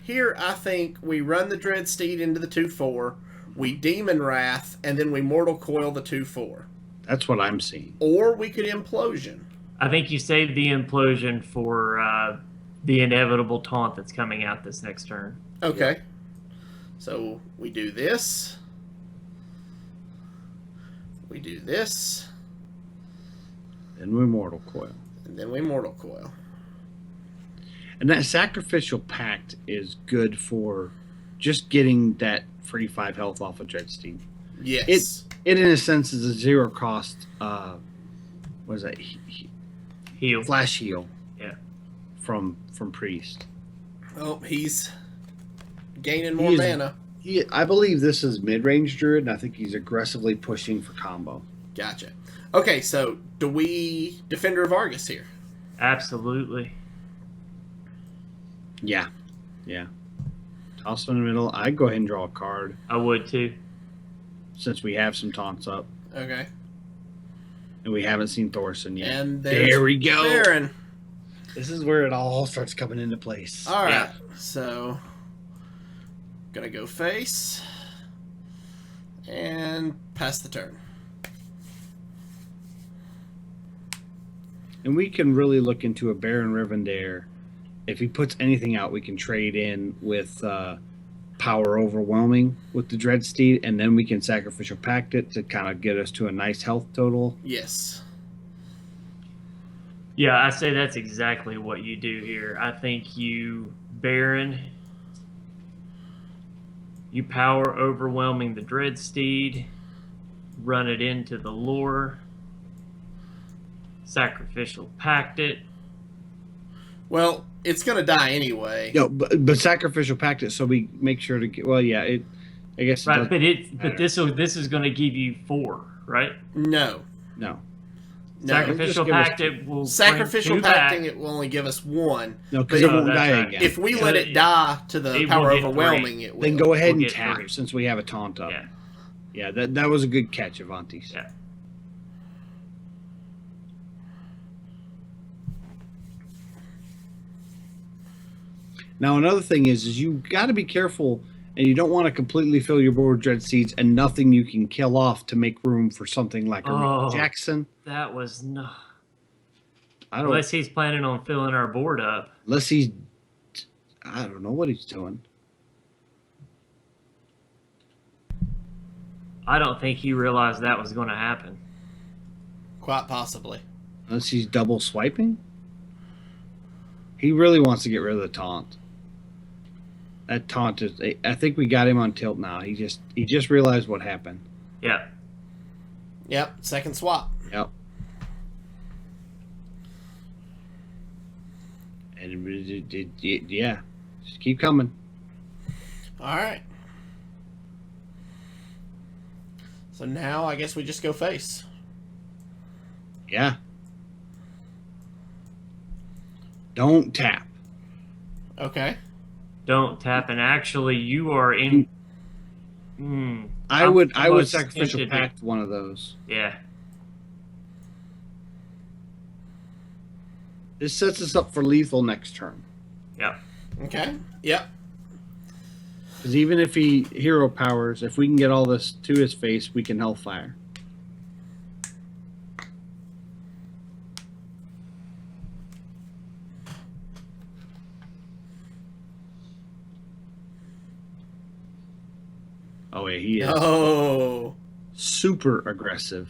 here I think we run the Dreadsteed into the 2/4, we Demon Wrath, and then we Mortal Coil the 2/4.
That's what I'm seeing.
Or we could Implosion.
I think you saved the Implosion for the inevitable taunt that's coming out this next turn.
Okay. Yep. So we do this. We do this.
Then we Mortal Coil.
And then we Mortal Coil.
And that Sacrificial Pact is good for just getting that free 5 health off of Dreadsteed.
Yes.
It in a sense is a 0 cost, what is that?
Heal.
Flash heal.
Yeah.
From Priest.
Oh, he's gaining more mana.
I believe this is mid-range Druid, and I think he's aggressively pushing for combo.
Gotcha. Okay, so do we Defender of Argus here?
Absolutely.
Yeah. Toss him in the middle. I'd go ahead and draw a card.
I would too.
Since we have some taunts up.
Okay.
And we haven't seen Thorson yet.
And
there we go.
Baron.
This is where it all starts coming into place.
All right, so gonna go face and pass the turn.
And we can really look into a Baron Rivendare. If he puts anything out, we can trade in with Power Overwhelming with the Dreadsteed, and then we can Sacrificial Pact it to kind of get us to a nice health total.
Yes.
Yeah, I say that's exactly what you do here. I think you Baron, you Power Overwhelming the Dreadsteed, run it into the lore, Sacrificial Pact it.
Well, it's gonna die anyway.
No, but Sacrificial Pact it so we make sure to get. Well, yeah, it. I guess. It
Right, but this is going to give you 4, right?
No.
No.
No.
Sacrificial Pact it will
Sacrificial
bring 2
Pacting
back.
it will only give us 1.
No, because
But
it won't
that's
die
right.
again.
If we
So
let it die to the
it will
Power
get
Overwhelming,
3.
it will.
Then go ahead
We'll
and
get
tap
3.
since we have a taunt up.
Yeah.
Yeah, that was a good catch, Avantis.
Yeah.
Now another thing is you got to be careful, and you don't want to completely fill your board with Dreadseeds and nothing you can kill off to make room for something like a Rick Jackson.
That was no.
I don't.
Unless he's planning on filling our board up.
Unless he's, I don't know what he's doing.
I don't think he realized that was going to happen.
Quite possibly.
Unless he's double swiping. He really wants to get rid of the taunt. That taunt is. I think we got him on tilt now. He just realized what happened.
Yeah.
Yep. Second swap.
Yep. And yeah, just keep coming.
All right. So now I guess we just go face.
Yeah. Don't tap.
Okay.
Don't tap, and actually, you are in.
I would
almost
Sacrificial
tempted to-
Pact one of those.
Yeah.
This sets us up for lethal next turn.
Yeah.
Okay. Yep.
Because even if he hero powers, if we can get all this to his face, we can Hellfire. Oh yeah, he is
Oh.
super aggressive.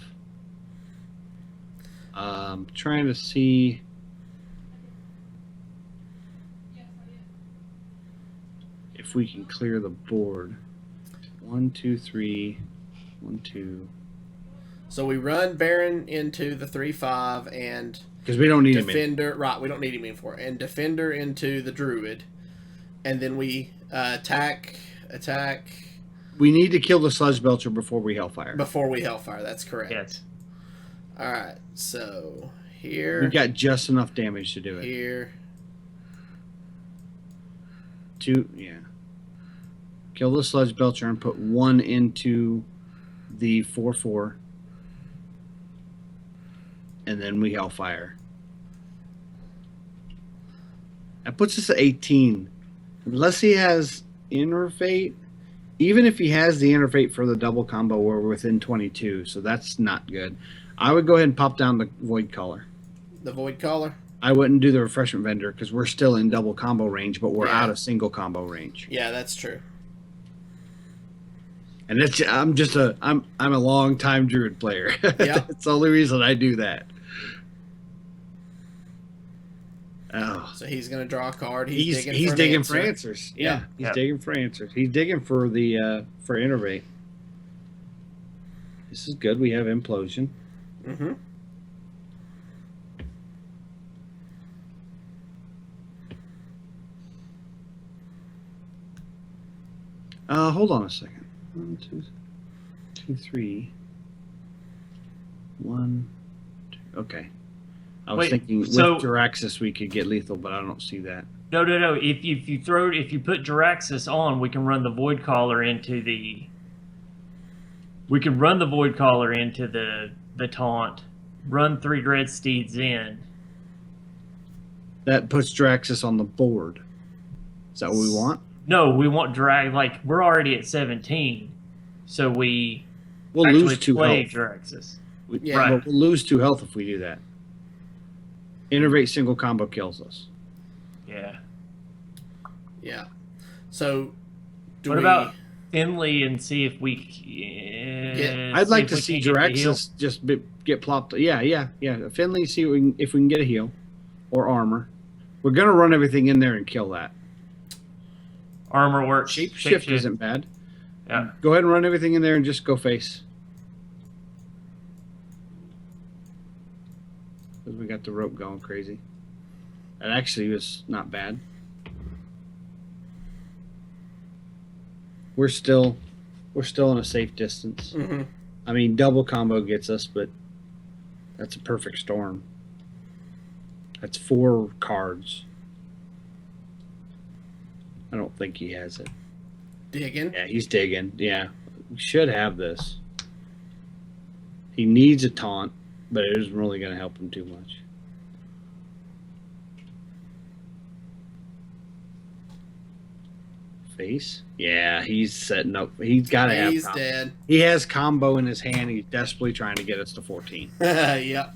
Trying to see. If we can clear the board. 1, 2, 3. 1, 2.
So we run Baron into the 3/5 and
Because we don't need him in.
Defender. Right, we don't need him in for it. And Defender into the Druid, and then we attack
We need to kill the Sludge Belcher before we Hellfire.
before we Hellfire. That's correct.
Yes.
All right. So here,
We've got just enough damage to do it.
here.
2, yeah. Kill the Sludge Belcher and put 1 into the 4/4. And then we Hellfire. That puts us at 18. Unless he has Inner Fate. Even if he has the Inner Fate for the double combo, we're within 22. So that's not good. I would go ahead and pop down the Void Caller.
The Void Caller.
I wouldn't do the Refreshment Vendor because we're still in double combo range, but we're
Yeah.
out of single combo range.
Yeah, that's true.
And that's I'm a long time Druid player. That's the only reason I do that. Oh,
So he's gonna draw a card.
he's
He's
digging
for
for
an answer.
answers.
Yeah.
Yeah, he's
Yep.
digging for answers. He's digging for the for Innervate. This is good. We have Implosion.
Mm-hmm.
Hold on a second. 1, 2, 2, 3. 1, 2. Okay. I was
Wait,
thinking with
so-
Jiraxis we could get lethal, but I don't see that.
No. If you put Jiraxis on, we can run the Void Caller into the. We can run the Void Caller into the taunt, run 3 Dreadsteeds in.
That puts Draxus on the board. Is that what we want?
No, we want drag. Like, we're already at 17, so we'll
lose
actually
2
play
health.
Draxus.
Yeah.
Right.
But we'll lose 2 health if we do that. Innervate single combo kills us.
Yeah.
Yeah. So,
What about Finley and see if we
I'd like
if
to
we
see
can get the heal?
Draxus just get plopped. Yeah. Finley, see if we can get a heal or armor. We're gonna run everything in there and kill that.
Armor works.
Shift isn't bad.
Yeah.
Go ahead and run everything in there and just go face. Because we got the rope going crazy. That actually was not bad. We're still in a safe distance.
Mm-hmm.
I mean, double combo gets us, but that's a perfect storm. That's 4 cards. I don't think he has it.
Digging?
Yeah, he's digging. Yeah, we should have this. He needs a taunt, but it isn't really going to help him too much. Face? Yeah, he's setting up. He's got to have.
He's
combo.
dead.
He has combo in his hand. He's desperately trying to get us to 14.
Yep.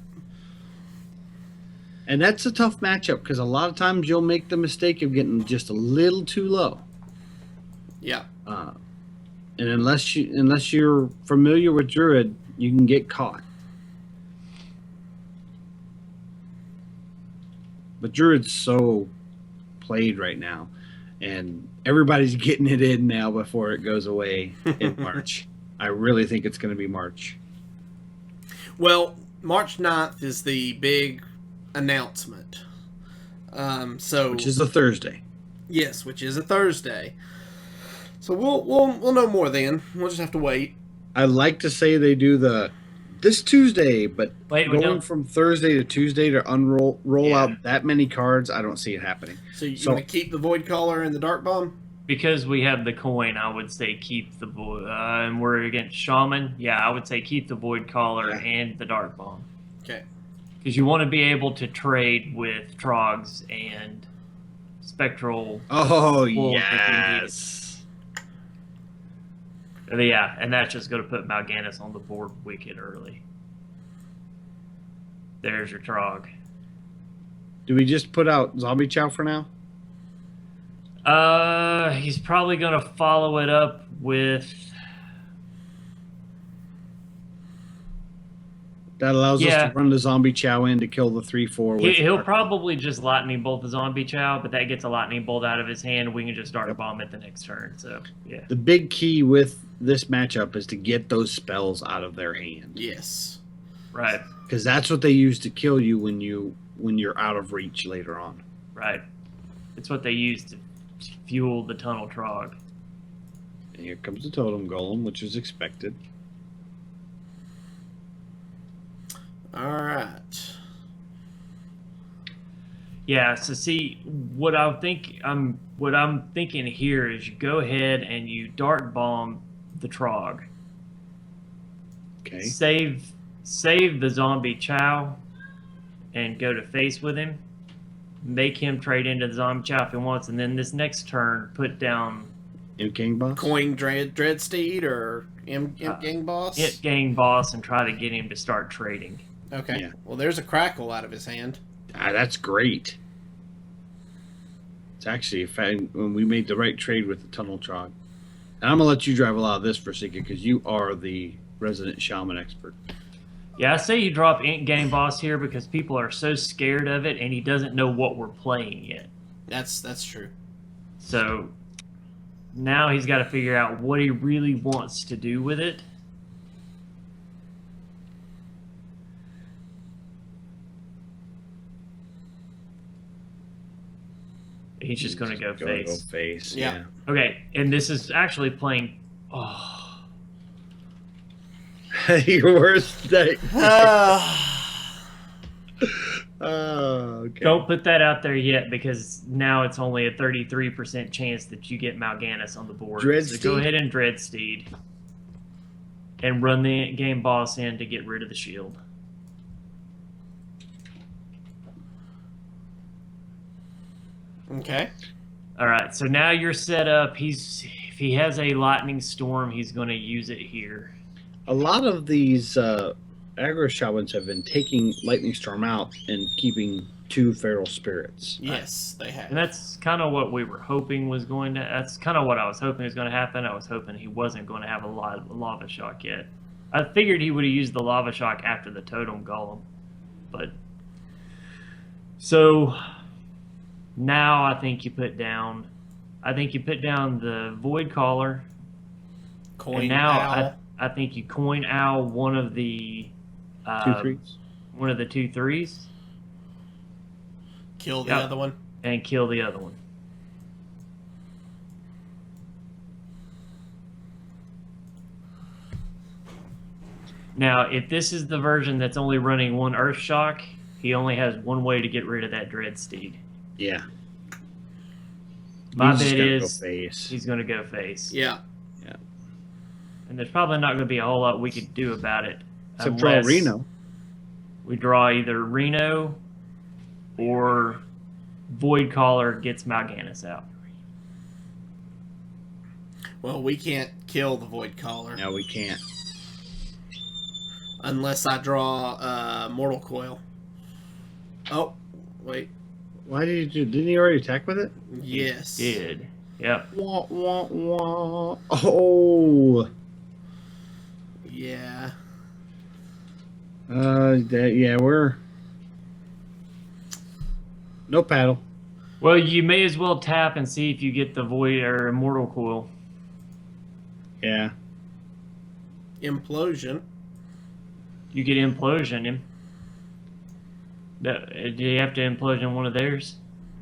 And that's a tough matchup because a lot of times you'll make the mistake of getting just a little too low.
Yeah.
And unless you're familiar with Druid, you can get caught. But Druid's so played right now, and everybody's getting it in now before it goes away in March. I really think it's going to be March.
Well, March 9th is the big announcement.
Which is a Thursday.
Yes, which is a Thursday. So we'll know more then. We'll just have to wait.
I like to say they do this Tuesday, but
Wait, we
going
don't.
from Thursday to Tuesday to roll
Yeah.
out that many cards, I don't see it happening.
So you want to keep the Void Caller and the Dark Bomb?
Because we have the coin, I would say keep the void. And we're against Shaman. Yeah, I would say keep the Void Caller and the Dark Bomb.
Okay.
Because you want to be able to trade with Trogs and Spectral.
Oh,
Wolf if we need
yes.
Yeah, and that's just going to put Mal'Ganis on the board wicked early. There's your Trog.
Do we just put out Zombie Chow for now?
He's probably going to follow it up with.
That allows us
Yeah.
to run the Zombie Chow in to kill the 3/4.
He'll probably just lightning bolt the Zombie Chow, but that gets a lightning bolt out of his hand. We can just start a bomb at the next turn. So yeah.
The big key with this matchup is to get those spells out of their hand,
Yes.
Right.
because that's what they use to kill you when you're out of reach later on.
Right. It's what they use to fuel the Tunnel Trog.
And here comes the Totem Golem, which is expected.
All right.
Yeah. So see, what I'm thinking here is you go ahead and you Dark Bomb the Trog.
Okay.
Save the Zombie Chow and go to face with him. Make him trade into the Zombie Chow if he wants, and then this next turn put down
Imp Gang Boss?
Coin Dreadsteed or Imp Gang Boss?
It Gang Boss and try to get him to start trading.
Okay.
Yeah.
Well, there's a crackle out of his hand.
That's great. It's actually when we made the right trade with the Tunnel Trog. And I'm going to let you drive a lot of this, Forsaken, because you are the resident shaman expert.
Yeah, I say you drop Ink Gang Boss here because people are so scared of it and he doesn't know what we're playing yet.
That's true.
So now he's got to figure out what he really wants to do with it. He's just going to go
Gonna
face.
Go face.
Yeah.
Yeah.
Okay, and this is actually playing. Oh,
Your worst day.
Ah.
Oh, okay.
don't put that out there yet because now it's only a 33% chance that you get Mal'Ganis on the board. So
Dreadsteed?
go ahead and Dreadsteed and run the game boss in to get rid of the shield.
Okay.
All right, so now you're set up. If he has a lightning storm, he's going to use it here.
A lot of these aggro shamans have been taking Lightning Storm out and keeping 2 feral spirits.
Yes, they have.
And that's kind of what we were hoping was going to. That's kind of what I was hoping was going to happen. I was hoping he wasn't going to have a lava shock yet. I figured he would have used the lava shock after the totem golem, but so now I think you put down. I think you put down the void caller.
Coin
And now
owl.
I think you coin owl one of the
2/3.
one of the 2/3
Kill the
Yep.
other one.
and kill the other one. Now, if this is the version that's only running 1 Earth Shock, he only has 1 way to get rid of that Dreadsteed.
Yeah.
My
He's just
bet
gonna go
is
face.
he's going to go face.
Yeah.
And there's probably not going to be a whole lot we could do about it.
Except draw
unless
Reno.
We draw either Reno or Void Caller gets Mal'Ganis out.
Well, we can't kill the void caller
No, we can't.
unless I draw Mortal Coil. Oh, wait.
Why did you do? Didn't he already attack with it?
Yes.
Did. Yep.
Wah, wah, wah. Oh.
Yeah.
Yeah, we're no paddle.
Well, you may as well tap and see if you get the Void or Immortal Coil.
Yeah.
Implosion.
You get Implosion him. Do you have to Implosion one of theirs?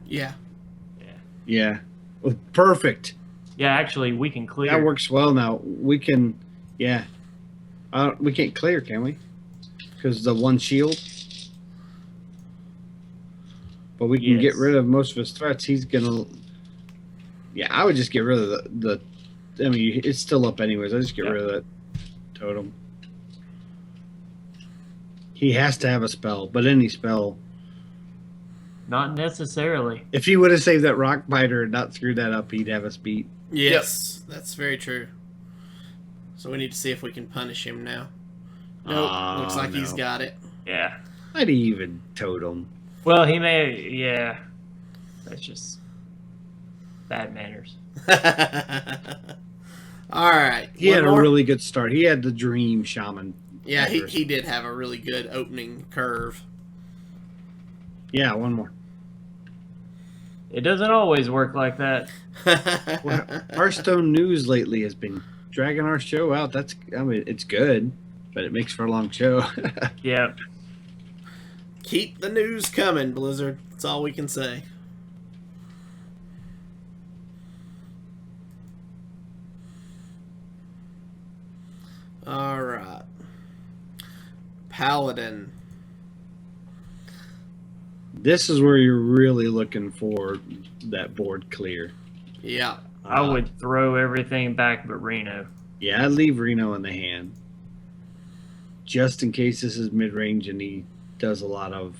Yeah.
Yeah. Oh, perfect.
Yeah, actually, we can clear.
That works well now. We can. Yeah. We can't clear, can we? Because the 1 shield. But we can get
Yes.
rid of most of his threats. He's gonna. Yeah, I would just get rid of the. I mean, it's still up anyways. I just get
Yep.
rid of that totem. He has to have a spell, but any spell.
Not necessarily.
If he would have saved that rock biter and not screwed that up, he'd have us beat.
Yes, that's very true. So we need to see if we can punish him now. Nope, looks like he's
no.
got it.
Yeah.
I'd even totem.
Well, he may. Yeah. That's just bad manners.
All right.
He had
one
a
more?
really good start. He had the dream shaman.
Yeah,
at first.
he did have a really good opening curve.
Yeah, one more.
It doesn't always work like that.
Well, Hearthstone news lately has been dragging our show out. I mean, it's good, but it makes for a long show.
Yeah.
Keep the news coming, Blizzard. That's all we can say. All right. Paladin.
This is where you're really looking for that board clear.
Yeah.
I would throw everything back but Reno.
Yeah, I'd leave Reno in the hand. Just in case this is mid-range and he does a lot of...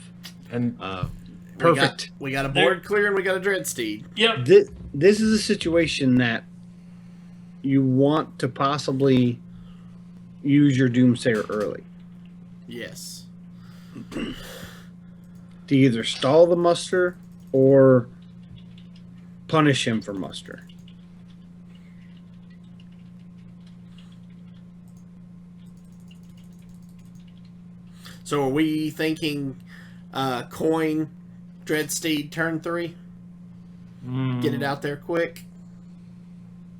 And
perfect.
We got a board clear and we got a Dreadsteed.
yep.
This is a situation that you want to possibly use your Doomsayer early.
Yes.
To either stall the muster or punish him for muster.
So are we thinking coin Dreadsteed turn 3? Get it out there quick?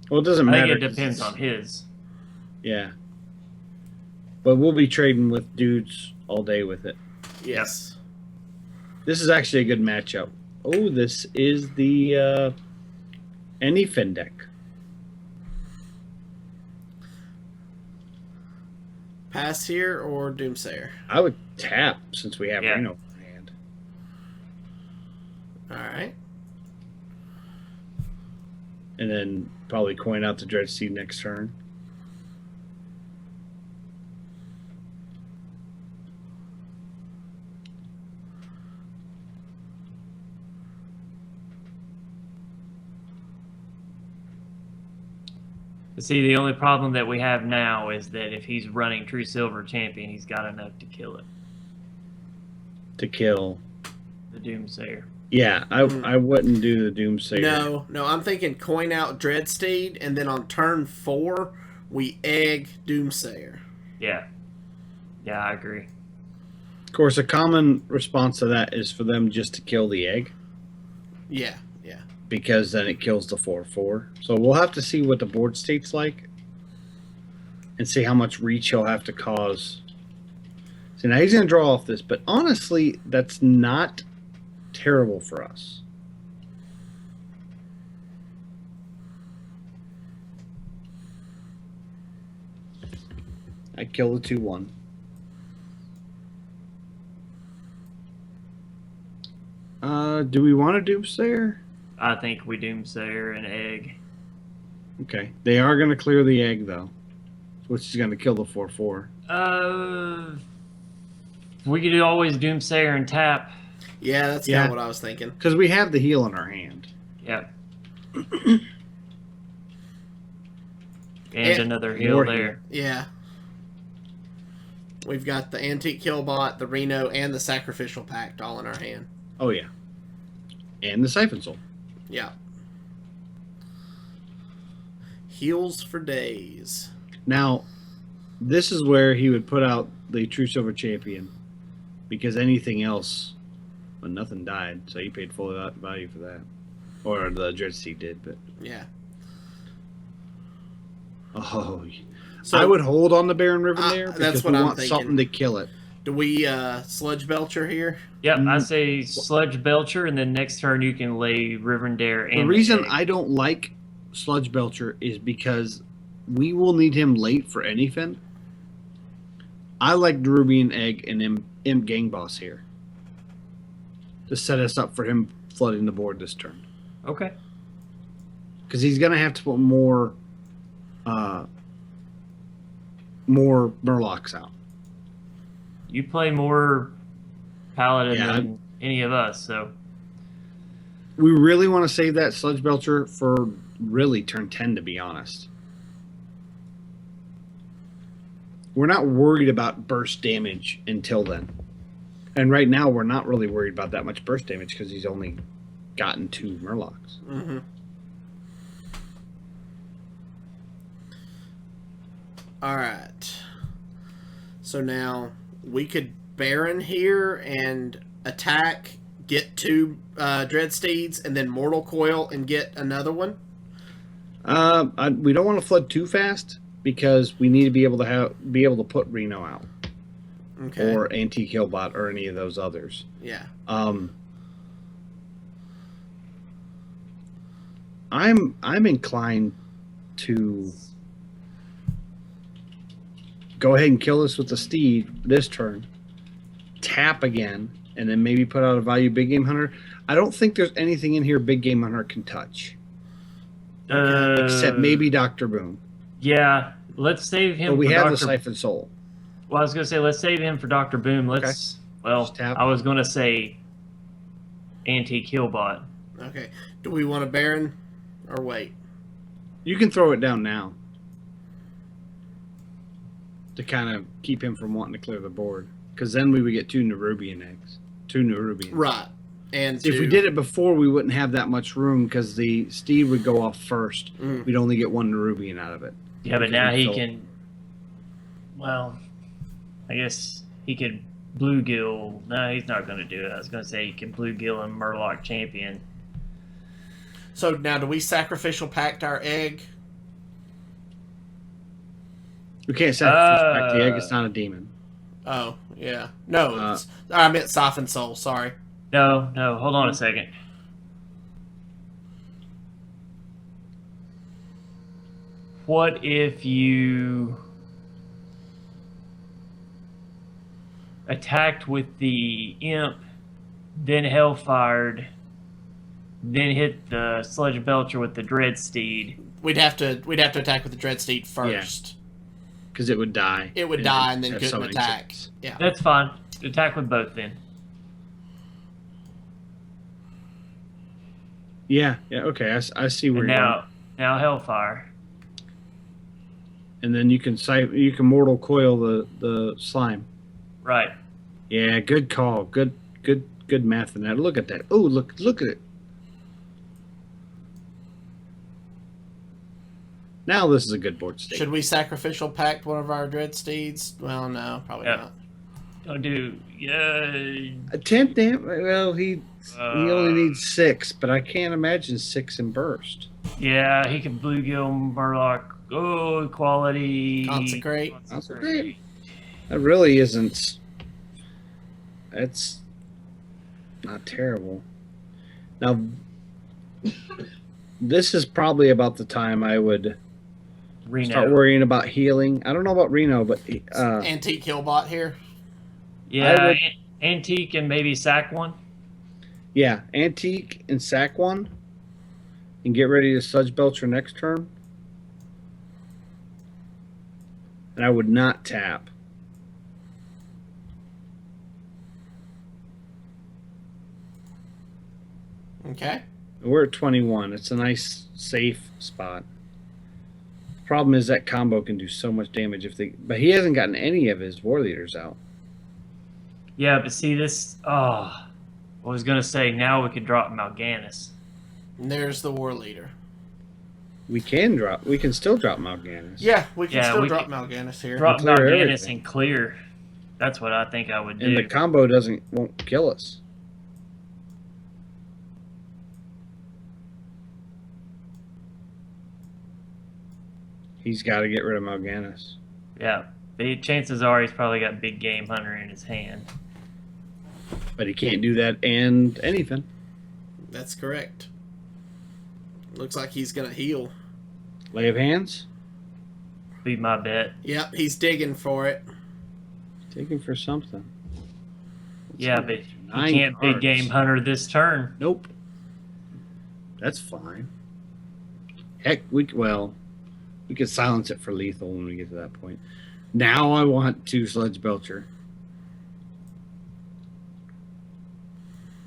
Well, it doesn't
I
matter.
think it depends on his.
Yeah. But we'll be trading with dudes all day with it.
Yes.
This is actually a good matchup. Oh, this is the Anyfin deck.
Pass here or Doomsayer?
I would tap since we have
Yeah.
Reno in hand.
All right.
And then probably coin out the Dreadsteed next turn.
See, the only problem that we have now is that if he's running True Silver Champion, he's got enough to kill it.
To kill.
The Doomsayer.
Yeah, I wouldn't do the Doomsayer.
No, I'm thinking coin out Dreadsteed, and then on turn 4, we egg Doomsayer.
Yeah. Yeah, I agree.
Of course, a common response to that is for them just to kill the egg.
Yeah.
Because then it kills the 4/4. So we'll have to see what the board state's like. And see how much reach he'll have to cause. So now he's going to draw off this. But honestly, that's not terrible for us. I kill the 2/1. Do we want to Doomsayer?
I think we Doomsayer an egg.
Okay. They are going to clear the egg, though. Which is going to kill the 4/4.
We could always Doomsayer and tap.
Yeah, that's kind of what I was thinking.
Because we have the heal in our hand.
Yep. And another heal there.
Yeah. We've got the Antique Killbot, the Reno, and the Sacrificial Pact all in our hand.
Oh, yeah. And the Siphon Soul.
Yeah. Heals for days.
Now, this is where he would put out the True Silver Champion. Because anything else, well, nothing died. So he paid full value for that. Or the Dreadsteed did, but...
Yeah.
Oh,
So,
I would hold on the Baron Riven there.
that's
Because
what
we
I'm
want
thinking.
something to kill it.
Do we Sludge Belcher here?
Yep, I say Sludge Belcher, and then next turn you can lay Rivendare and
The reason
egg.
I don't like Sludge Belcher is because we will need him late for anything. I like Derubian Egg and Imp Gang Boss here to set us up for him flooding the board this turn.
Okay.
Because he's going to have to put more Murlocs out.
You play more Paladin
Yeah,
than any of us, so...
We really want to save that Sludge Belcher for really turn 10, to be honest. We're not worried about burst damage until then. And right now, we're not really worried about that much burst damage because he's only gotten 2 Murlocs.
Mm-hmm. All right. So now we could Baron here and attack, get 2 Dreadsteeds, and then Mortal Coil and get another one.
We don't want to flood too fast because we need to be able to put Reno out.
Okay.
Or Antique Killbot or any of those others.
Yeah.
I'm inclined to go ahead and kill this with the Steed this turn, tap again, and then maybe put out a value Big Game Hunter. I don't think there's anything in here Big Game Hunter can touch. Except maybe Dr. Boom.
Yeah, let's save him
But we
for
have
Dr.
the Siphon Soul.
Well, I was going to say, let's save him for Dr. Boom. Let's... Well,
Just tap.
I was going to say Antique Killbot.
Okay. Do we want a Baron or wait?
You can throw it down now to kind of keep him from wanting to clear the board. Because then we would get 2 Nerubian eggs. 2 Nerubians.
Right. And
If we did it before, we wouldn't have that much room because the Steed would go off first.
Mm.
We'd only get 1 Nerubian out of it.
Yeah, but
Because
now
we
he
fill-
can... Well, I guess he could bluegill. No, he's not going to do it. I was going to say he can bluegill and Murloc Champion.
So now, do we Sacrificial Pact our egg?
We can't sacrifice back the egg. It's not a demon.
Oh, yeah. No, I meant Siphon Soul. Sorry.
No, hold on a second. What if you attacked with the Imp, then Hellfired, then hit the Sludge Belcher with the Dreadsteed?
We'd have to attack with the Dreadsteed first.
Because it would die.
It would die and then
have
couldn't
summoning
attack.
sickness.
Yeah.
That's fine. Attack with both then.
Yeah, okay. I see where
And
you're
now Hellfire.
and then you can mortal coil the slime.
Right.
Yeah, good call. Good math in that. Look at that. Oh, look at it. Now this is a good board state.
Should we sacrificial pact one of our Dreadsteeds? Well, no, probably not.
Don't do. Yeah.
A 10 damn. Well, he only needs 6, but I can't imagine 6 in burst.
Yeah, he can bluegill Murloc. Oh, quality.
Consecrate.
That really isn't. That's not terrible. Now, this is probably about the time I would start worrying about healing. I don't know about Reno, but
Antique Killbot here.
Yeah, Antique and maybe sack one.
Yeah, Antique and sack one, and get ready to Sludge Belcher next turn. And I would not tap.
Okay.
We're at 21. It's a nice, safe spot. The problem is that combo can do so much damage but he hasn't gotten any of his war leaders out.
Yeah, but see this. Oh, I was gonna say now we could drop Mal'Ganis.
And there's the war leader.
We can still drop Mal'Ganis.
Yeah, we can still drop Mal'Ganis here.
Drop
clear
Mal'Ganis
everything.
and clear. That's what I think I would do.
And the combo won't kill us. He's got to get rid of Mal'Ganis.
Yeah, the chances are he's probably got Big Game Hunter in his hand.
But he can't do that and anything.
That's correct. Looks like he's going to heal.
Lay of hands?
Be my bet.
Yep, he's digging for it.
Taking for something.
Yeah, but
Nine
he can't
cards.
Big Game Hunter this turn.
Nope. That's fine. Heck, we could silence it for lethal when we get to that point. Now I want to Sludge Belcher.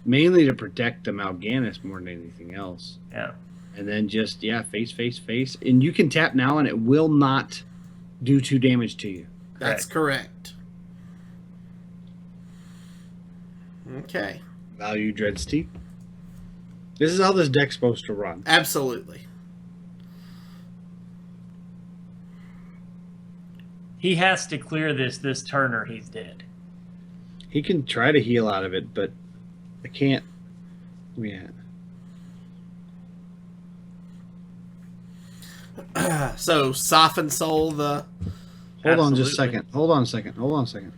Mainly to protect the Mal'Ganis more than anything else.
Yeah.
And then just, face. And you can tap now and it will not do 2 damage to you.
That's correct. Okay.
Value Dreadsteed. This is how this deck's supposed to run.
Absolutely.
He has to clear this turn or he's dead.
He can try to heal out of it, but I can't. Yeah.
So, Soften Soul the...
Hold on just a
Absolutely.
second. Hold on a second.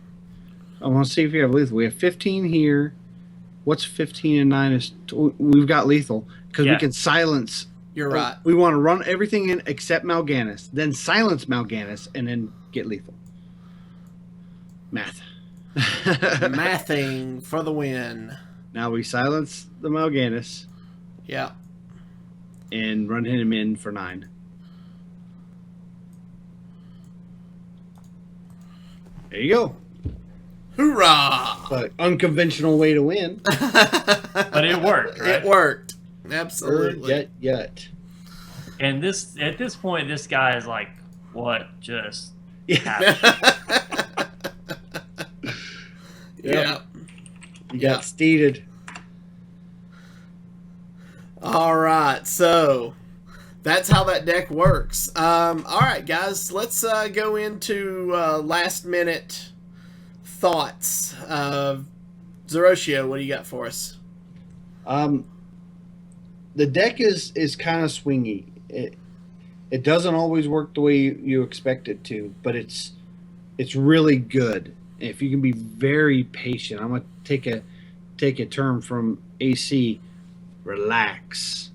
I want to see if you have lethal. We have 15 here. What's 15 and 9 is... We've got lethal. Because we can silence...
You're right.
We want to run everything in except Mal'Ganis. Then silence Mal'Ganis and then get lethal. Math.
Mathing for the win.
Now we silence the Mal'Ganis
Yeah.
and run him in for 9. There you go.
Hoorah!
But unconventional way to win.
But it worked, right?
It worked. Absolutely.
Yet.
And at this point, this guy is like, what just
Yeah.
happened?
Yeah.
You got steeded.
All right. So that's how that deck works. All right, guys. Let's go into last minute thoughts. Zeroshio, what do you got for us?
The deck is kind of swingy. It doesn't always work the way you expect it to, but it's really good. If you can be very patient, I'm gonna take a term from AC. Relax.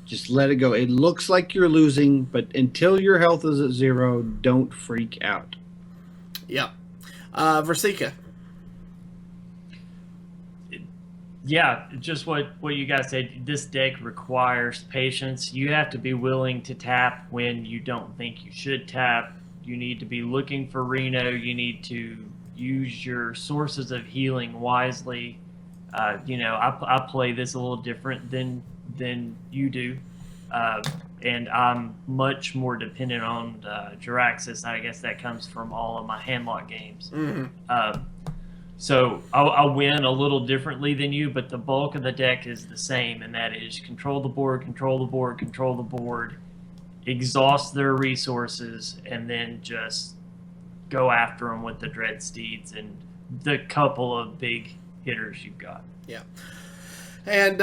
Just let it go. It looks like you're losing, but until your health is at 0, don't freak out.
Yep. Versika.
Yeah, just what you guys said. This deck requires patience. You have to be willing to tap when you don't think you should tap. You need to be looking for Reno. You need to use your sources of healing wisely. I play this a little different than you do. and I'm much more dependent on Jiraxis. I guess that comes from all of my handlock games. So I'll win a little differently than you, but the bulk of the deck is the same, and that is control the board, control the board, control the board, exhaust their resources, and then just go after them with the Dreadsteeds and the couple of big hitters you've got.
Yeah. And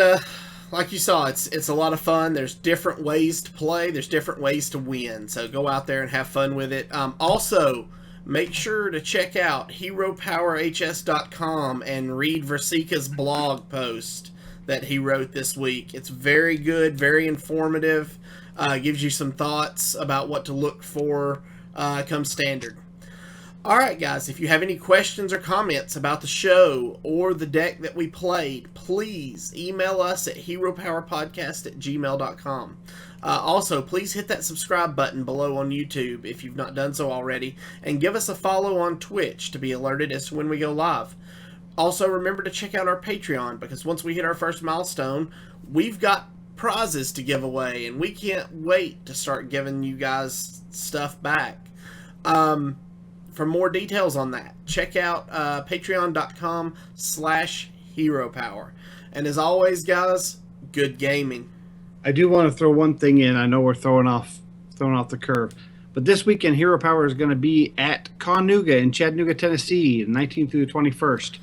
like you saw, it's a lot of fun. There's different ways to play. There's different ways to win. So go out there and have fun with it. Also, make sure to check out HeroPowerHS.com and read Versika's blog post that he wrote this week. It's very good, very informative. Gives you some thoughts about what to look for come standard. All right, guys, if you have any questions or comments about the show or the deck that we played, please email us at heropowerpodcast@gmail.com. Also, please hit that subscribe button below on YouTube if you've not done so already, and give us a follow on Twitch to be alerted as to when we go live. Also, remember to check out our Patreon, because once we hit our first milestone, we've got prizes to give away, and we can't wait to start giving you guys stuff back. For more details on that, check out patreon.com/heropower. And as always, guys, good gaming.
I do want to throw one thing in. I know we're throwing off the curve, but this weekend Hero Power is going to be at Conooga in Chattanooga, Tennessee, the 19th through the 21st.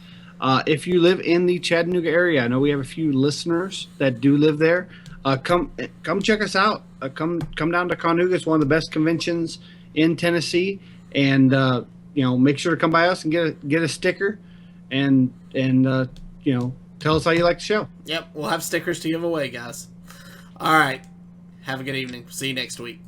If you live in the Chattanooga area, I know we have a few listeners that do live there. Come check us out. Come down to Conooga. It's one of the best conventions in Tennessee, and make sure to come by us and get a sticker, and tell us how you like the show.
Yep, we'll have stickers to give away, guys. All right, have a good evening. See you next week.